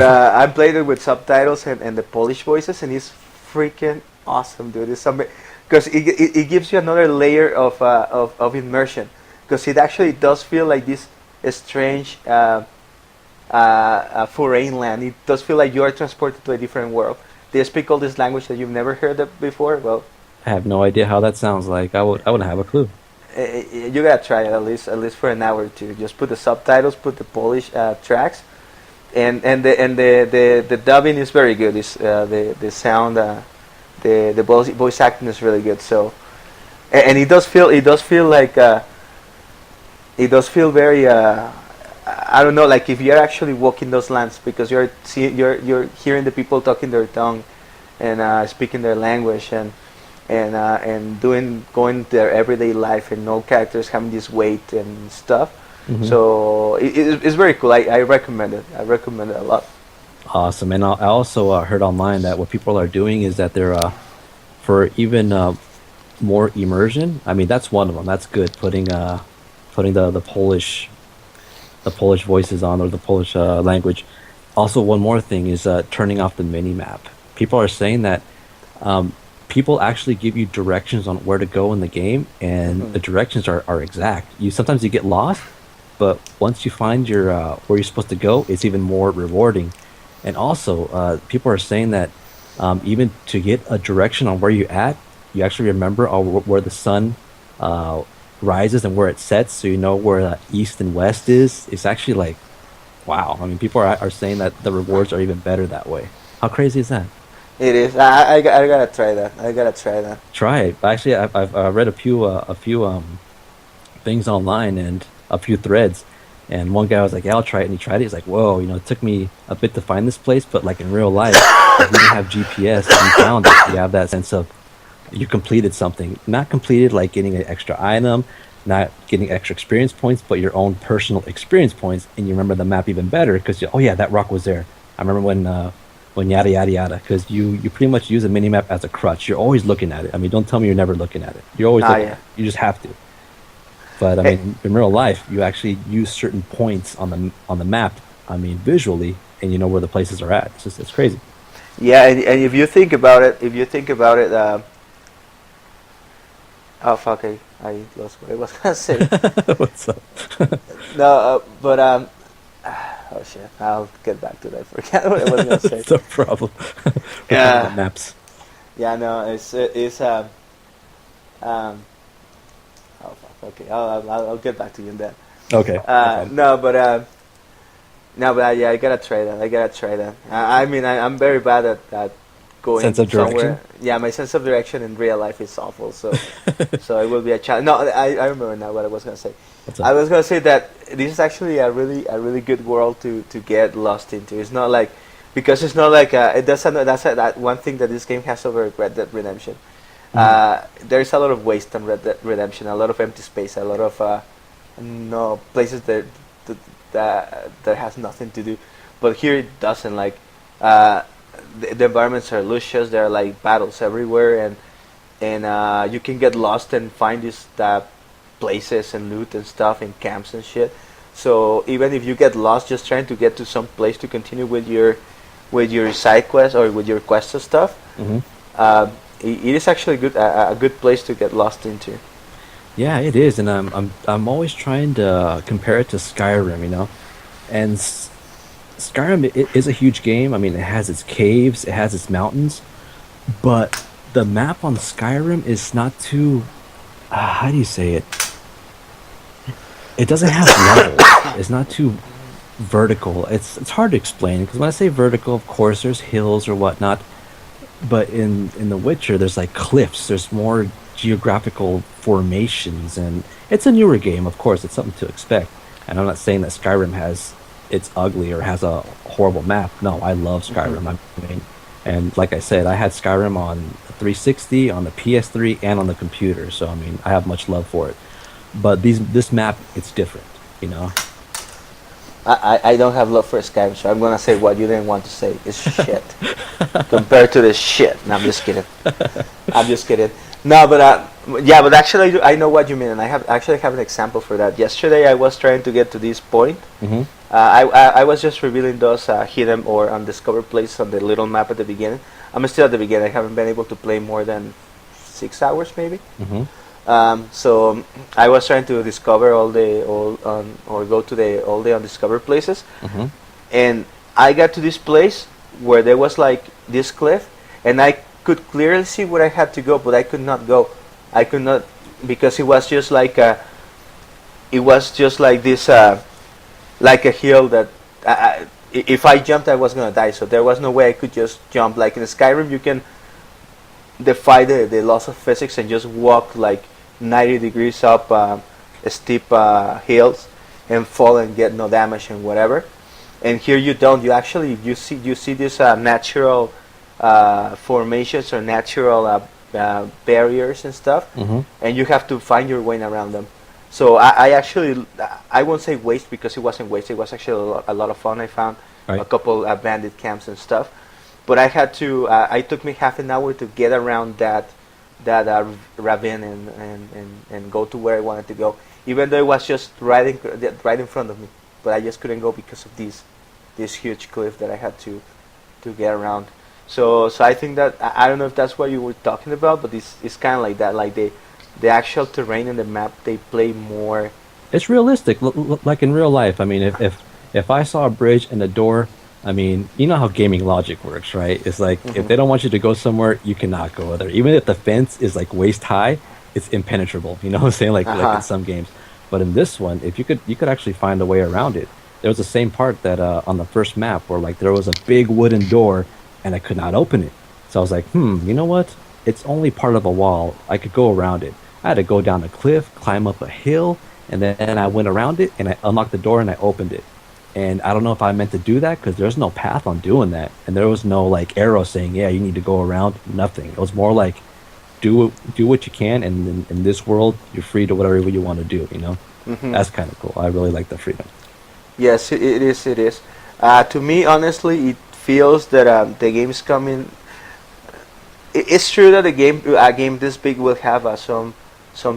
I played it with subtitles and the Polish voices, and it's freaking awesome, dude. It's something because it gives you another layer of immersion, because it actually does feel like this strange foreign land. It does feel like you are transported to a different world. They speak all this language that you've never heard of before. Well, I have no idea how that sounds like. I wouldn't have a clue. you gotta try it at least for an hour or two. Just put the subtitles, put the Polish tracks, and the dubbing is very good. It's the sound, the voice acting is really good. So and it does feel like it does feel very I don't know, like if you're actually walking those lands, because you're hearing the people talking their tongue and speaking their language, and doing going their everyday life, and no characters having this weight and stuff. Hmm. So it's very cool. I recommend it. I recommend it a lot. Awesome. And I also heard online that what people are doing is that they're for even more immersion. I mean, that's one of them. That's good. Putting the Polish voices on, or the Polish language. Also, one more thing is turning off the mini map. People are saying that um, people actually give you directions on where to go in the game, and Hmm. the directions are exact. Sometimes you get lost, but once you find your where you're supposed to go, it's even more rewarding. And also, people are saying that even to get a direction on where you're at, you actually remember where the sun uh, rises and where it sets, so you know where east and west is. It's actually like, wow. I mean, people are saying that the rewards are even better that way. How crazy is that? It is. I gotta try that. I gotta try that. Try it. Actually, I've read a few things online and a few threads. And one guy was like, "Yeah, I'll try it," and he tried it. He's like, "Whoa, it took me a bit to find this place, but like in real life, if you didn't have GPS and you found it, you have that sense of you completed something. Not completed like getting an extra item, not getting extra experience points, but your own personal experience points, and you remember the map even better because oh yeah, that rock was there. I remember when yada yada yada, because you pretty much use a mini map as a crutch. You're always looking at it. I mean, don't tell me you're never looking at it. You're always Ah, looking at yeah. it. You just have to. But I Hey, mean, in real life, you actually use certain points on the map. I mean, visually, and you know where the places are at. It's crazy. yeah, and if you think about it, if you think about it, oh fuck, I lost what I was gonna say. What's up? No, but oh shit, I'll get back to that. I forgot what I was gonna say. It's no problem. We're talking about Yeah, maps. yeah, no, it's um, oh fuck, okay, I'll get back to you in that. Okay, no problem. No, but no, but yeah, I gotta try that. I gotta try that. I mean, I'm very bad at Sense going of direction. somewhere. Yeah, my sense of direction in real life is awful. So it will be a challenge. No, I remember now what I was gonna say. What's I up? was gonna say that this is actually a really good world to get lost into. It's not like because it's not like it doesn't. That one thing that this game has over Red Dead Redemption. Hmm. There's a lot of waste on Red Dead Redemption. A lot of empty space. A lot of no places that has nothing to do. But here it doesn't. Like uh, the environments are luscious. There are like battles everywhere, and you can get lost and find these places and loot and stuff in camps and shit. So even if you get lost just trying to get to some place to continue with your side quest or with your quest and stuff, Hmm. it is actually a good place to get lost into. Yeah, it is, and I'm always trying to compare it to Skyrim, and Skyrim is a huge game. I mean, it has its caves, it has its mountains, but the map on Skyrim is not too. How do you say it? It doesn't have levels. It's not too vertical. It's hard to explain because when I say vertical, of course, there's hills or whatnot, but in The Witcher, there's like cliffs. There's more geographical formations, and it's a newer game. Of course, it's something to expect. And I'm not saying that Skyrim has it's ugly or has a horrible map. No, I love Hmm. Skyrim. I mean, and like I said, I had Skyrim on 360, on the PS3, and on the computer. So I mean, I have much love for it. But this map, it's different. You know. I don't have love for Skyrim, so I'm gonna say what you didn't want to say is shit compared to this shit. No, I'm just kidding. I'm just kidding. No, but yeah, but actually, I know what you mean, and I have actually have an example for that. Yesterday, I was trying to get to this point. Hmm. I was just revealing those hidden or undiscovered places on the little map at the beginning. I'm still at the beginning. I haven't been able to play more than 6 hours, maybe. Hmm. So I was trying to discover or go to the all the undiscovered places, Hmm. and I got to this place where there was like this cliff, and I could clearly see where I had to go, but I could not go. I could not because it was just like this like a hill that if I jumped I was gonna die. So there was no way I could just jump. Like in Skyrim, you can defy the laws of physics and just walk like 90 degrees up steep hills and fall and get no damage and whatever. And here you don't. You see these natural formations or natural barriers and stuff, Hmm. and you have to find your way around them. So I actually I won't say waste because it wasn't waste. It was actually a lot of fun. I found a Right. couple bandit camps and stuff, but I had to. It took me half an hour to get around ravine and go to where I wanted to go, even though it was just right in front of me. But I just couldn't go because of this huge cliff that I had to get around. So I think that I don't know if that's what you were talking about, but it's kind of like that. Like the actual terrain and the map, they play more. It's realistic, like in real life. I mean, if I saw a bridge and a door, I mean, you know how gaming logic works, right? It's like if Hmm. they don't want you to go somewhere, you cannot go there. Even if the fence is like waist high, it's impenetrable. You know what I'm saying? Like in Uh-huh. some games. But in this one, if you could actually find a way around it. There was the same part that on the first map where like there was a big wooden door and I could not open it. So I was like, you know what? It's only part of a wall. I could go around it. I had to go down a cliff, climb up a hill, and then I went around it and I unlocked the door and I opened it. And I don't know if I meant to do that because there's no path on doing that, and there was no like arrow saying, "Yeah, you need to go around." Nothing. It was more like, do what you can, and in this world, you're free to whatever you want to do. Hmm. That's kind of cool. I really like the freedom. Yes, it is. It is. To me, honestly, it feels that the game's coming. It's true that a game this big will have some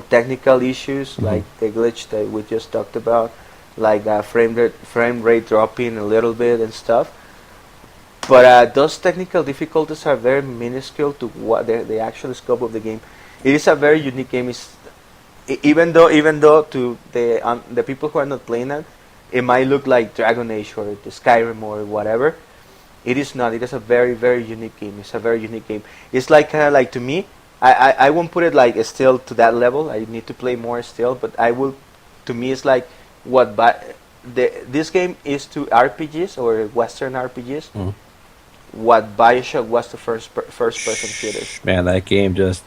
technical issues Hmm. like the glitch that we just talked about, like frame rate dropping a little bit and stuff. But those technical difficulties are very minuscule to what the actual scope of the game. It is a very unique game. Even though to the people who are not playing it might look like Dragon Age or the Skyrim or whatever. It is not. It is a very very unique game. It's a very unique game. It's like kind of like to me. I won't put it like still to that level. I need to play more still, but I will. To me, it's like what this game is to RPGs or Western RPGs. Mhm. What Bioshock was to first person shooters. Man, that game just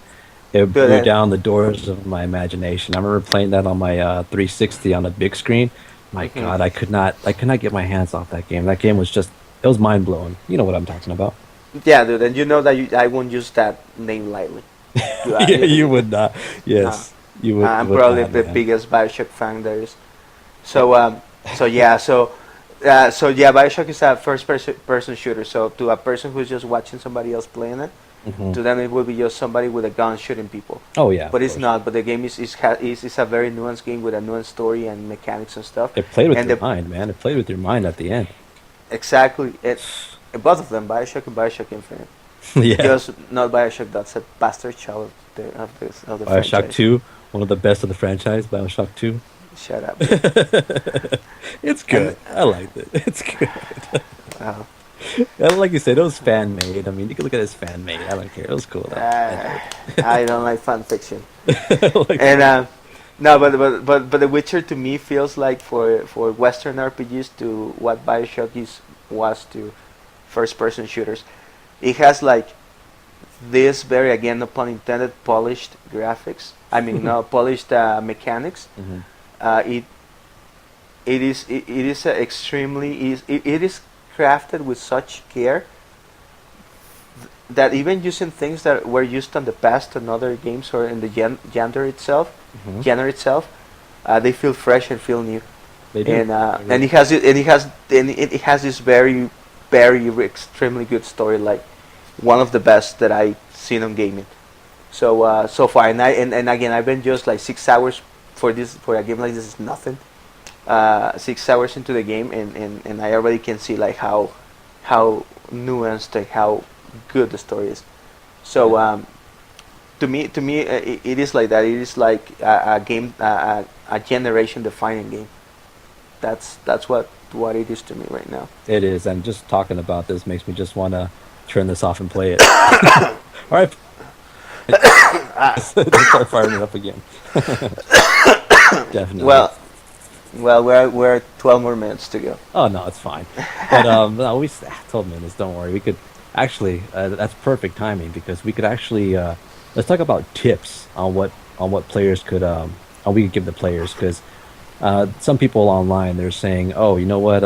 it Dude, blew down the doors of my imagination. I remember playing that on my 360 on the big screen. My Mhm. God, I could not get my hands off that game. That game was just it was mind blowing. You know what I'm talking about? Yeah, dude, and you know that I won't use that name lightly. Yeah, you would not. No, Yes, you would. I'm would probably not, the man. biggest Bioshock fan there is. So so yeah, Bioshock is a person shooter. So to a person who's just watching somebody else playing it, Mhm. to them it will be just somebody with a gun shooting people. Oh yeah, But of it's course. not. But the game is a very nuanced game with a nuanced story and mechanics and stuff. It played with And your mind, man. It played with your mind at the end. exactly both of them, Bioshock and Bioshock Infinite. Yeah. Just not Bioshock. That's a bastard child of the Bioshock franchise. 2, one of the best of the franchise. Bioshock 2. Shut up. It's good. I liked it. It's good. Uh, And like you said, it was fan made. I mean, you can look at it as fan made. I don't care. It was cool though. I don't like fan fiction. Like, And no, but The Witcher to me feels like for Western RPGs to what Bioshock was to first person shooters. It has like this very, again, no pun intended, polished graphics. I mean, no polished mechanics. mhm. It is extremely it is crafted with such care that even using things that were used in the past in other games or in the Mhm. genre itself, they feel fresh and feel new. They do. And it has this very extremely good story, like one of the best that I've seen on gaming. So so far, and again, I've been just like 6 hours for a game like this is nothing. 6 hours into the game, and I already can see like how nuanced and how good the story is. So to me, it is like that. It is like a game, a generation defining game. That's what it is to me right now. It is, and just talking about this makes me just want to turn this off and play it. All right, just start firing it up again. Definitely. Well, we're 12 more minutes to go. Oh no, it's fine. But no, 12 minutes. Don't worry. We could actually. That's perfect timing because we could actually let's talk about tips on what players could we could give the players because some people online they're saying, oh, you know what,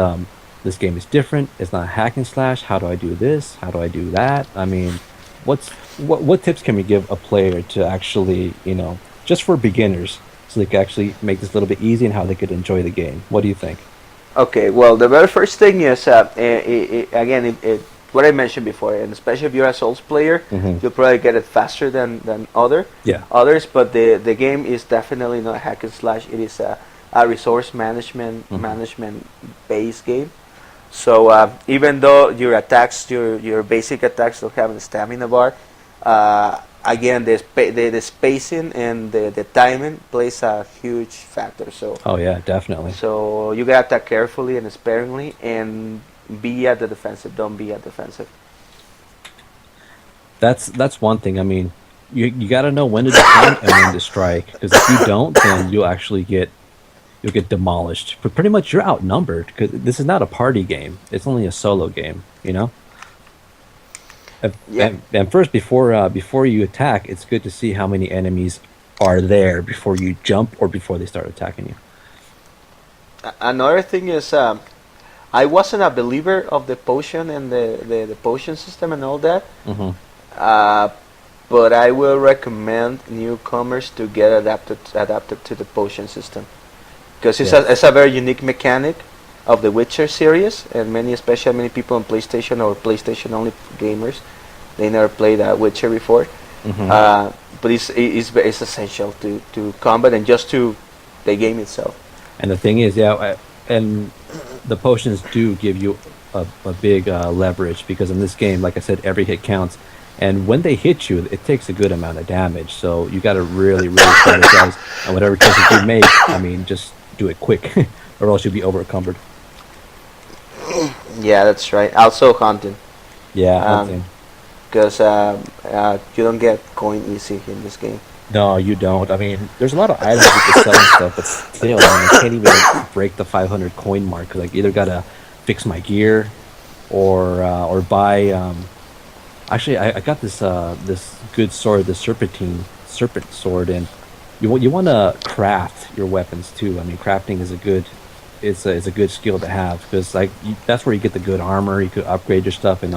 this game is different. It's not hack and slash. How do I do this? How do I do that? I mean, what tips can we give a player to actually just for beginners so they can actually make this a little bit easy and how they could enjoy the game? What do you think? Okay, well, the very first thing is again what I mentioned before, and especially if you're a Souls player, Mhm. you'll probably get it faster than Yeah. others. But the game is definitely not hack and slash. It is a resource management based game. So even though your attacks, your basic attacks don't have a stamina bar, again the spacing and the timing plays a huge factor. Oh yeah, definitely. So you gotta attack carefully and sparingly, and be at the defensive. Don't be at defensive. That's one thing. I mean, you got to know when to defend and when to strike because if you don't, then you'll get demolished. But pretty much you're outnumbered because this is not a party game. It's only a solo game. You know. Yeah. And first, before you attack, it's good to see how many enemies are there before you jump or before they start attacking you. Another thing is, I wasn't a believer of the potion and the potion system and all that. Hmm. But I will recommend newcomers to get adapted to the potion system because it's a very unique mechanic of the Witcher series, and especially many people on PlayStation or PlayStation only gamers, they never played Witcher before. Hmm. But it's essential to combat and just to the game itself. And the thing is, and the potions do give you a big leverage because in this game, like I said, every hit counts. And when they hit you, it takes a good amount of damage. So you got to really, really strategize. And whatever choices you make, I mean, just do it quick, or else you'll be overencumbered. Yeah, that's right. Also hunting, Yeah, because you don't get coin easy in this game. No, you don't. I mean, there's a lot of items you can sell and stuff, but still, I mean, I can't even break the 500 coin mark. Like, either gotta fix my gear, or buy. Actually, I got this good sword, the serpent sword, and you want to craft your weapons too. I mean, crafting is a good is a good skill to have, because like that's where you get the good armor. You could upgrade your stuff and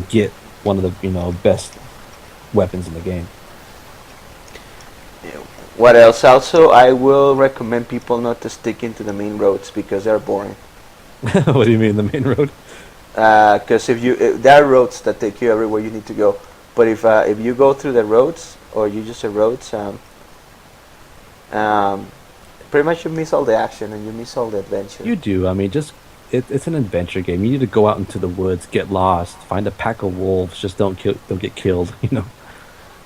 get one of the best weapons in the game. Yeah. What else? Also, I will recommend people not to stick into the main roads because they're boring. What do you mean the main road? Because there are roads that take you everywhere you need to go, but if you go through the roads or you use the roads, um, pretty much you miss all the action and you miss all the adventure. You do. I mean, it's an adventure game. You need to go out into the woods, get lost, find a pack of wolves. Just don't get killed.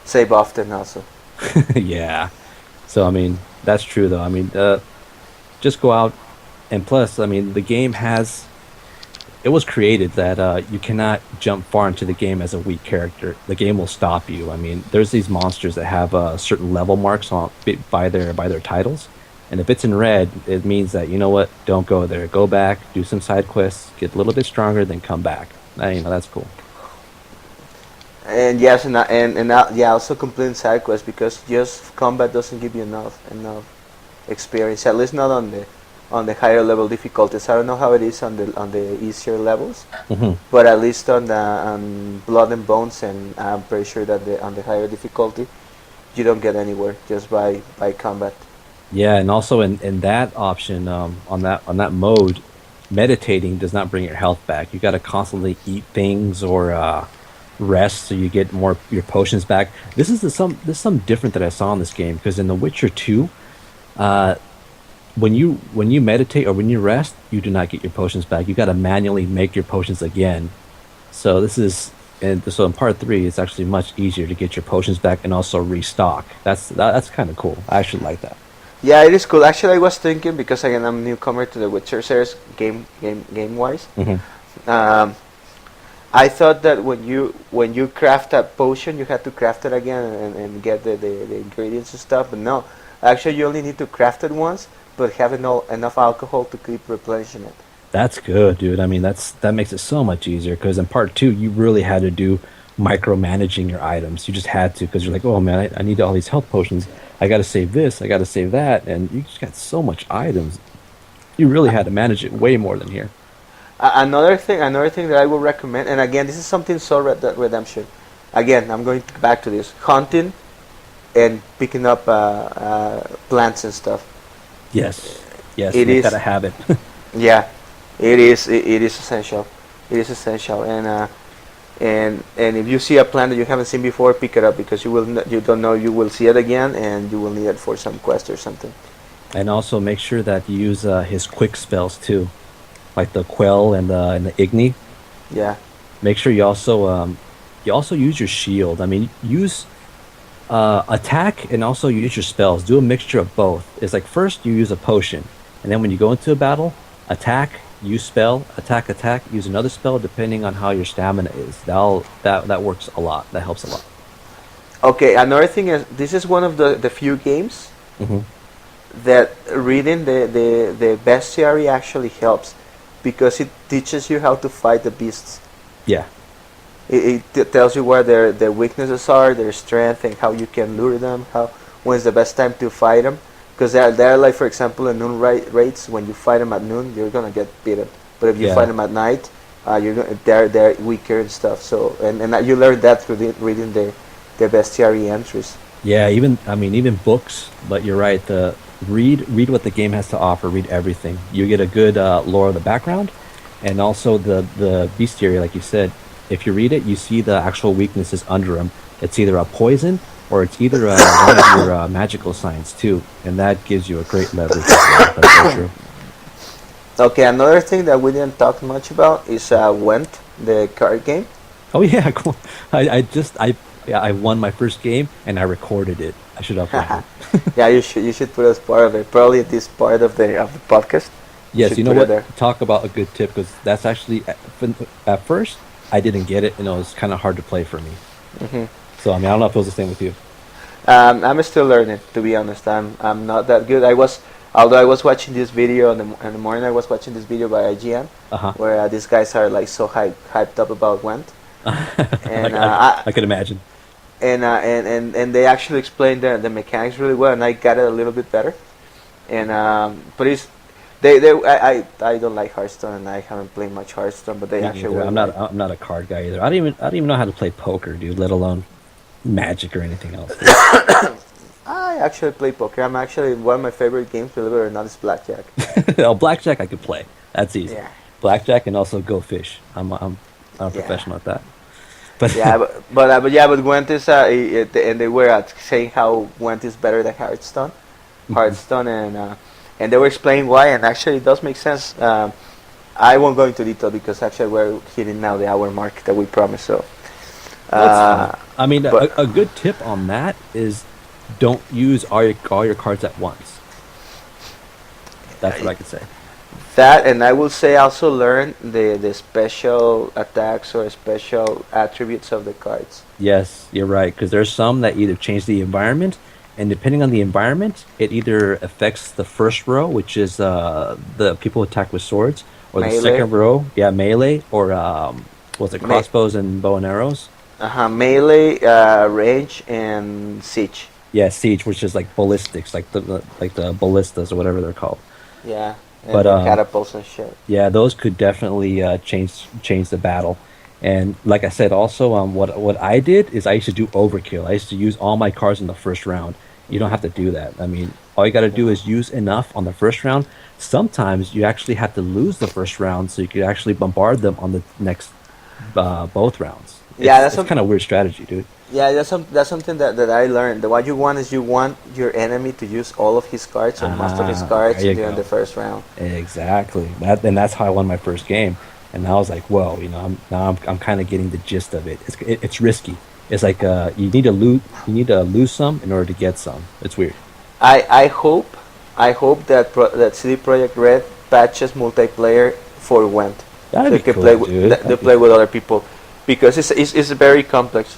Save often also. Yeah. So I mean, that's true though. I mean, just go out, and plus, I mean, the game has. It was created that you cannot jump far into the game as a weak character. The game will stop you. I mean, there's these monsters that have certain level marks on by their titles, and if it's in red, it means that don't go there. Go back, do some side quests, get a little bit stronger, then come back. That's cool. And yes, yeah, also complete side quests because just combat doesn't give you enough experience. At least not on the higher level difficulties. I don't know how it is on the easier levels, but at least on the Blood and Bones, and I'm pretty sure that on the higher difficulty, you don't get anywhere just by combat. Yeah, and also in that option, on that mode, meditating does not bring your health back. You got to constantly eat things or rest so you get more your potions back. This is some different that I saw in this game, because in The Witcher 2, when you meditate or when you rest, you do not get your potions back. You got to manually make your potions again. So in part 3, it's actually much easier to get your potions back and also restock. That's kind of cool. I actually like that. Yeah, it is cool. Actually, I was thinking, because again I'm a newcomer to the Witcher series, game wise. I thought that when you craft that potion, you had to craft it again and get the ingredients and stuff. But no, actually you only need to craft it once, but have enough alcohol to keep replenishing it. That's good, dude. I mean, that makes it so much easier, because in part 2, you really had to do micromanaging your items. You just had to, because you're like, oh man, I need all these health potions. I got to save this. I got to save that, and you just got so much items. You really had to manage it way more than here. Another thing that I would recommend, and again, this is something so Red Dead Redemption. Again, I'm going back to this hunting and picking up plants and stuff. Yes, It make is. that a habit. Yeah, it is. It is essential. It is essential, and if you see a plant that you haven't seen before, pick it up, because you don't know you will see it again, and you will need it for some quest or something. And also make sure that you use his quick spells too, like the Quell and the Igni. Yeah. Make sure you also use your shield. I mean, use attack and also use your spells. Do a mixture of both. It's like first you use a potion, and then when you go into a battle, attack, use spell, attack, use another spell depending on how your stamina is. That works a lot. That helps a lot. Okay. Another thing is, this is one of the few games that reading the bestiary actually helps, because it teaches you how to fight the beasts. Yeah. It tells you where their weaknesses are, their strength, and how you can lure them. When's the best time to fight them? Because they're like, for example, in noon raids. When you fight them at noon, you're gonna get beaten. But if you fight them at night, they're weaker and stuff. So and you learn that through reading the bestiary entries. Yeah, even books. But you're right. Read what the game has to offer. Read everything. You get a good lore of the background, and also the bestiary, like you said. If you read it, you see the actual weaknesses under them. It's either a poison or it's either one of your magical signs too, and that gives you a great leverage. That's so true. Okay, another thing that we didn't talk much about is Went, the card game. Oh yeah, cool. I won my first game and I recorded it. I should upload it. Yeah, you should put it as part of it. Probably at this part of the podcast. Yes, you know put it what? there. Talk about a good tip, because that's actually at first I didn't get it, and it was kind of hard to play for me. So I mean, I don't know if it was the same with you. I'm still learning, to be honest. I'm not that good. Although I was watching this video in the morning. I was watching this video by IGN, Uh-huh. where these guys are like so hyped up about Gwent, and I could imagine. and they actually explained the mechanics really well, and I got it a little bit better. And but it's I don't like Hearthstone, and I haven't played much Hearthstone, but they Me actually neither. were I'm not a card guy either. I don't even know how to play poker, dude, let alone Magic or anything else. I actually play poker. I'm actually one of my favorite games, believe it or not, is blackjack. Oh, blackjack I could play. That's easy. Yeah. Blackjack and also Go Fish. I'm a Yeah. professional at that. But Yeah, but Gwent is and they were saying how Gwent is better than Hearthstone, and they were explaining why, and actually it does make sense. I won't go into detail because actually we're hitting now the hour mark that we promised. So, I mean, but a good tip on that is don't use all your cards at once. That's what I could say. that, and I will say also learn the special attacks or special attributes of the cards. Yes, you're right. Because there's some that either change the environment, and depending on the environment, it either affects the first row, which is the people who attack with swords, or the Melee. second row, yeah, melee, or what's it, Me- crossbows and bow and arrows. Melee, range, and siege. Yeah, siege, which is like ballistics, like the ballistas or whatever they're called. Yeah, and But the catapults and shit. yeah, those could definitely change the battle. And like I said, also what I did is I used to do overkill. I used to use all my cards in the first round. You don't have to do that. I mean, all you got to do is use enough on the first round. Sometimes you actually have to lose the first round so you could actually bombard them on the next both rounds. Yeah, that's it's kind of weird strategy, dude. Yeah, that's something that I learned. What you want is you want your enemy to use all of his cards or most of his cards there you during go. the first round. Exactly. That's how I won my first game. And I was like, whoa, I'm kind of getting the gist of it. It's risky. It's like you need to lose some in order to get some. It's weird. I hope that CD Projekt Red patches multiplayer for Gwent, That'd so be you can cool, play dude. to play with other people, because it's very complex.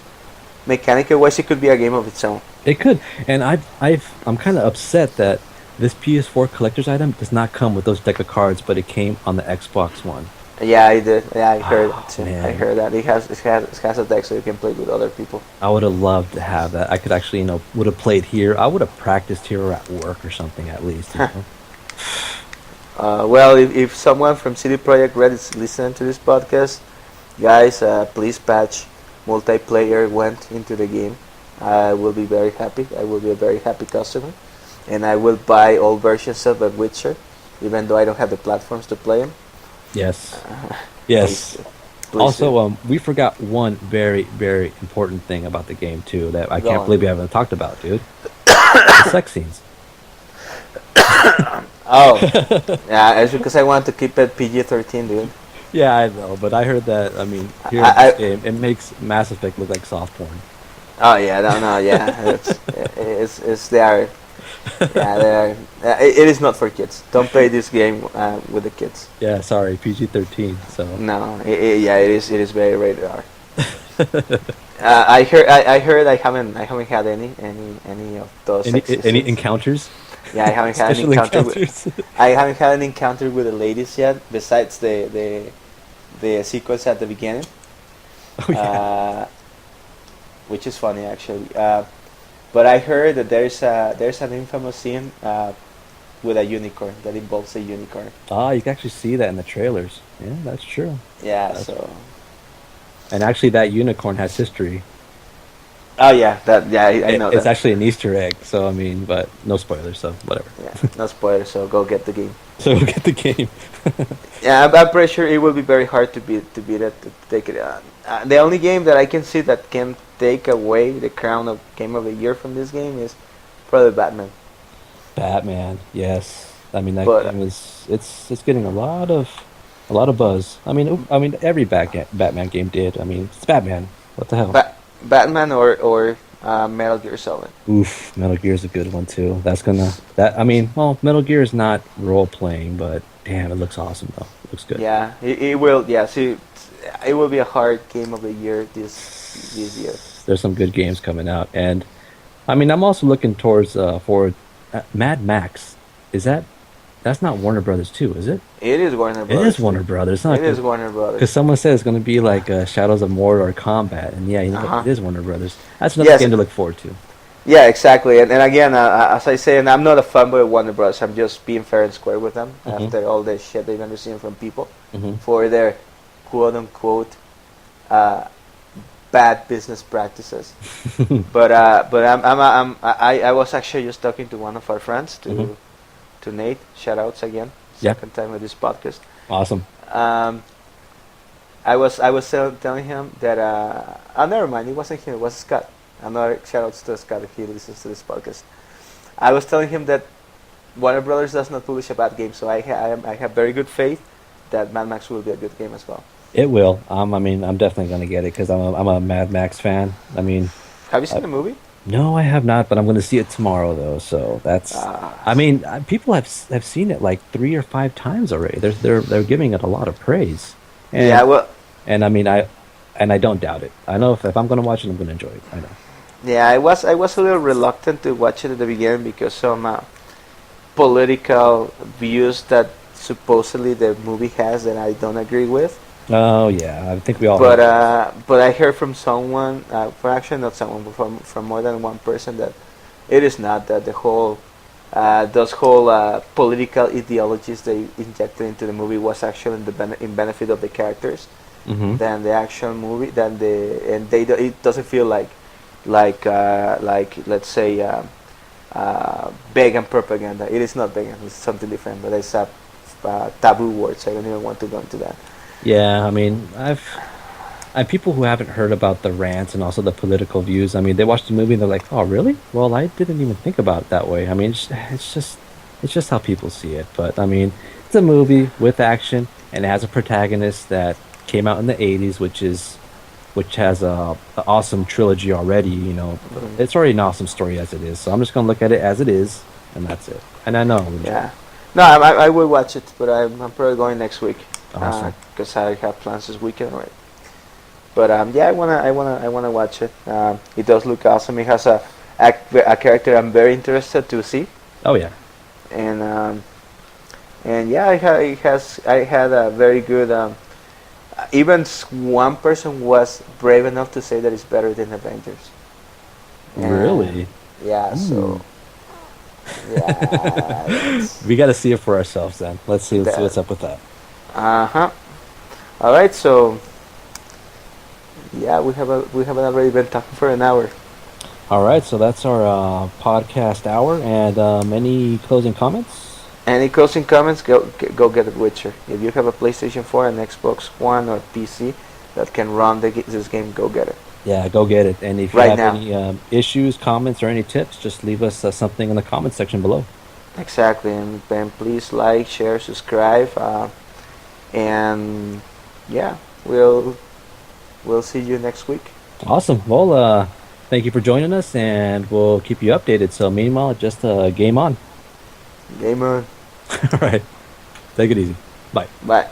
Mechanically wise, it could be a game of its own. It could. And I'm kind of upset that this PS4 collector's item does not come with those deck of cards, but it came on the Xbox One. Yeah, I did. Yeah, I heard it too. Man. I heard that it has a deck so you can play with other people. I would have loved to have that. I could actually, would have played here. I would have practiced here or at work or something at least. Well, if someone from CD Projekt Red is listening to this podcast, guys, please patch multiplayer Gwent into the game. I will be very happy. I will be a very happy customer, and I will buy all versions of The Witcher, even though I don't have the platforms to play them. Yes. Yes. Please Also, do. we forgot one very, very important thing about the game too that I Go can't on. believe we haven't talked about, dude. The sex scenes. Oh, yeah, it's because I want to keep it PG-13, dude. Yeah, I know, but I heard that. I mean, here I- in this game, it makes Mass Effect look like soft porn. Oh yeah, no, yeah, it's they are, yeah, they are. It is not for kids. Don't play this game with the kids. Yeah, sorry, PG-13. So No, yeah, it is very rated R. I heard I haven't had any of those. any sexy any scenes. encounters? Yeah, I haven't had an Special encounter. encounters? I haven't had an encounter with the ladies yet. Besides the sequence at the beginning. Oh yeah. Which is funny actually. But I heard that there's an infamous scene with a unicorn that involves a unicorn. You can actually see that in the trailers. Yeah, that's true. Yeah, That's- so. And actually, that unicorn has history. Oh yeah, I know It's that. actually an Easter egg. So I mean, but no spoilers. So whatever. Yeah, no spoilers. So go get the game. So we'll get the game. Yeah, I'm pretty sure it will be very hard to beat it, to take it on. The only game that I can see that can take away the crown of Game of the Year from this game is probably Batman. Batman, yes. I mean that But- game is it's getting a lot of buzz. I mean every Batman game did. I mean it's Batman. What the hell? Batman or Metal Gear Solid. Oof, Metal Gear is a good one too. I mean, well, Metal Gear is not role playing, but damn, it looks awesome though. It looks good. Yeah, it will. Yeah, see, it will be a hard Game of the Year this year. There's some good games coming out, and I mean, I'm also looking towards for Mad Max. Is that's not Warner Brothers too, is it? It is Warner It is Brothers Warner too. Brothers, It not is Warner because Brothers. someone said it's going to be like Shadows of Mordor or Combat, and yeah, you know Uh what? huh. It is Warner Brothers. That's another Yes. game to look forward to. Yeah, exactly. And again, as I say, and I'm not a fanboy of Warner Bros. I'm just being fair and square with them Hmm. after all the shit they've been receiving from people Hmm. for their quote unquote uh, bad business practices. But I was actually just talking to one of our friends, Hmm. to Nate. Shout outs again, Yeah, second time with this podcast. awesome. Um, I was telling him that oh, never mind, it wasn't him, it was Scott. Another shout outs to Scott if he listens to this podcast. I was telling him that Warner Brothers does not publish a bad game, so I have very good faith that Mad Max will be a good game as well. It will. I mean, I'm definitely going to get it because I'm a Mad Max fan. I mean, Have you seen uh, the movie? no, I have not, but I'm going to see it tomorrow though. So that's. Uh, I mean, people have seen it like 3 or 5 times already. They're giving it a lot of praise, yeah, and well, I mean I don't doubt it. I know if I'm going to watch it, I'm going to enjoy it. I know. yeah, I was a little reluctant to watch it at the beginning because some political views that supposedly the movie has that I don't agree with. Oh yeah, I think we all But have those. but I heard from someone, actually not someone, but from more than one person that it is not that the whole those whole political ideologies they injected into the movie was actually in benefit of the characters Hmm. than the actual movie than the and it doesn't feel like let's say vegan propaganda. It is not vegan. It's something different. But it's a taboo word, so I don't even want to go into that. Yeah, I mean, people who haven't heard about the rants and also the political views. I mean, they watch the movie and they're like, "Oh, really? Well, I didn't even think about it that way." I mean, it's just how people see it. But I mean, it's a movie with action and it has a protagonist that came out in the '80s, which has a awesome trilogy already. You know, Mhm. it's already an awesome story as it is. So I'm just gonna look at it as it is, and that's it. And I know I'll enjoy Yeah. it. No, I will watch it, but I'm probably going next week Awesome. because I have plans this weekend already. But yeah, I wanna watch it. It does look awesome. It has a character I'm very interested to see, Oh yeah. and yeah, I had a very good. Even one person was brave enough to say that it's better than Avengers. And Really? yeah, Ooh. so yeah, that's We got to see it for ourselves then. Let's see that. what's up with that. Uh huh. All right, so yeah, we haven't already been talking for an hour. All right, so that's our podcast hour. And any closing comments? Any closing comments? Go get The Witcher. If you have a PlayStation 4, an Xbox One, or PC that can run this game, go get it Yeah, go get it. And if you right have now. any issues, comments, or any tips, just leave us something in the comment section below. Exactly, and then please like, share, subscribe, and yeah, we'll see you next week. Awesome. Well, thank you for joining us, and we'll keep you updated. So, meanwhile, just game on. Game on. All right. Take it easy. Bye. Bye.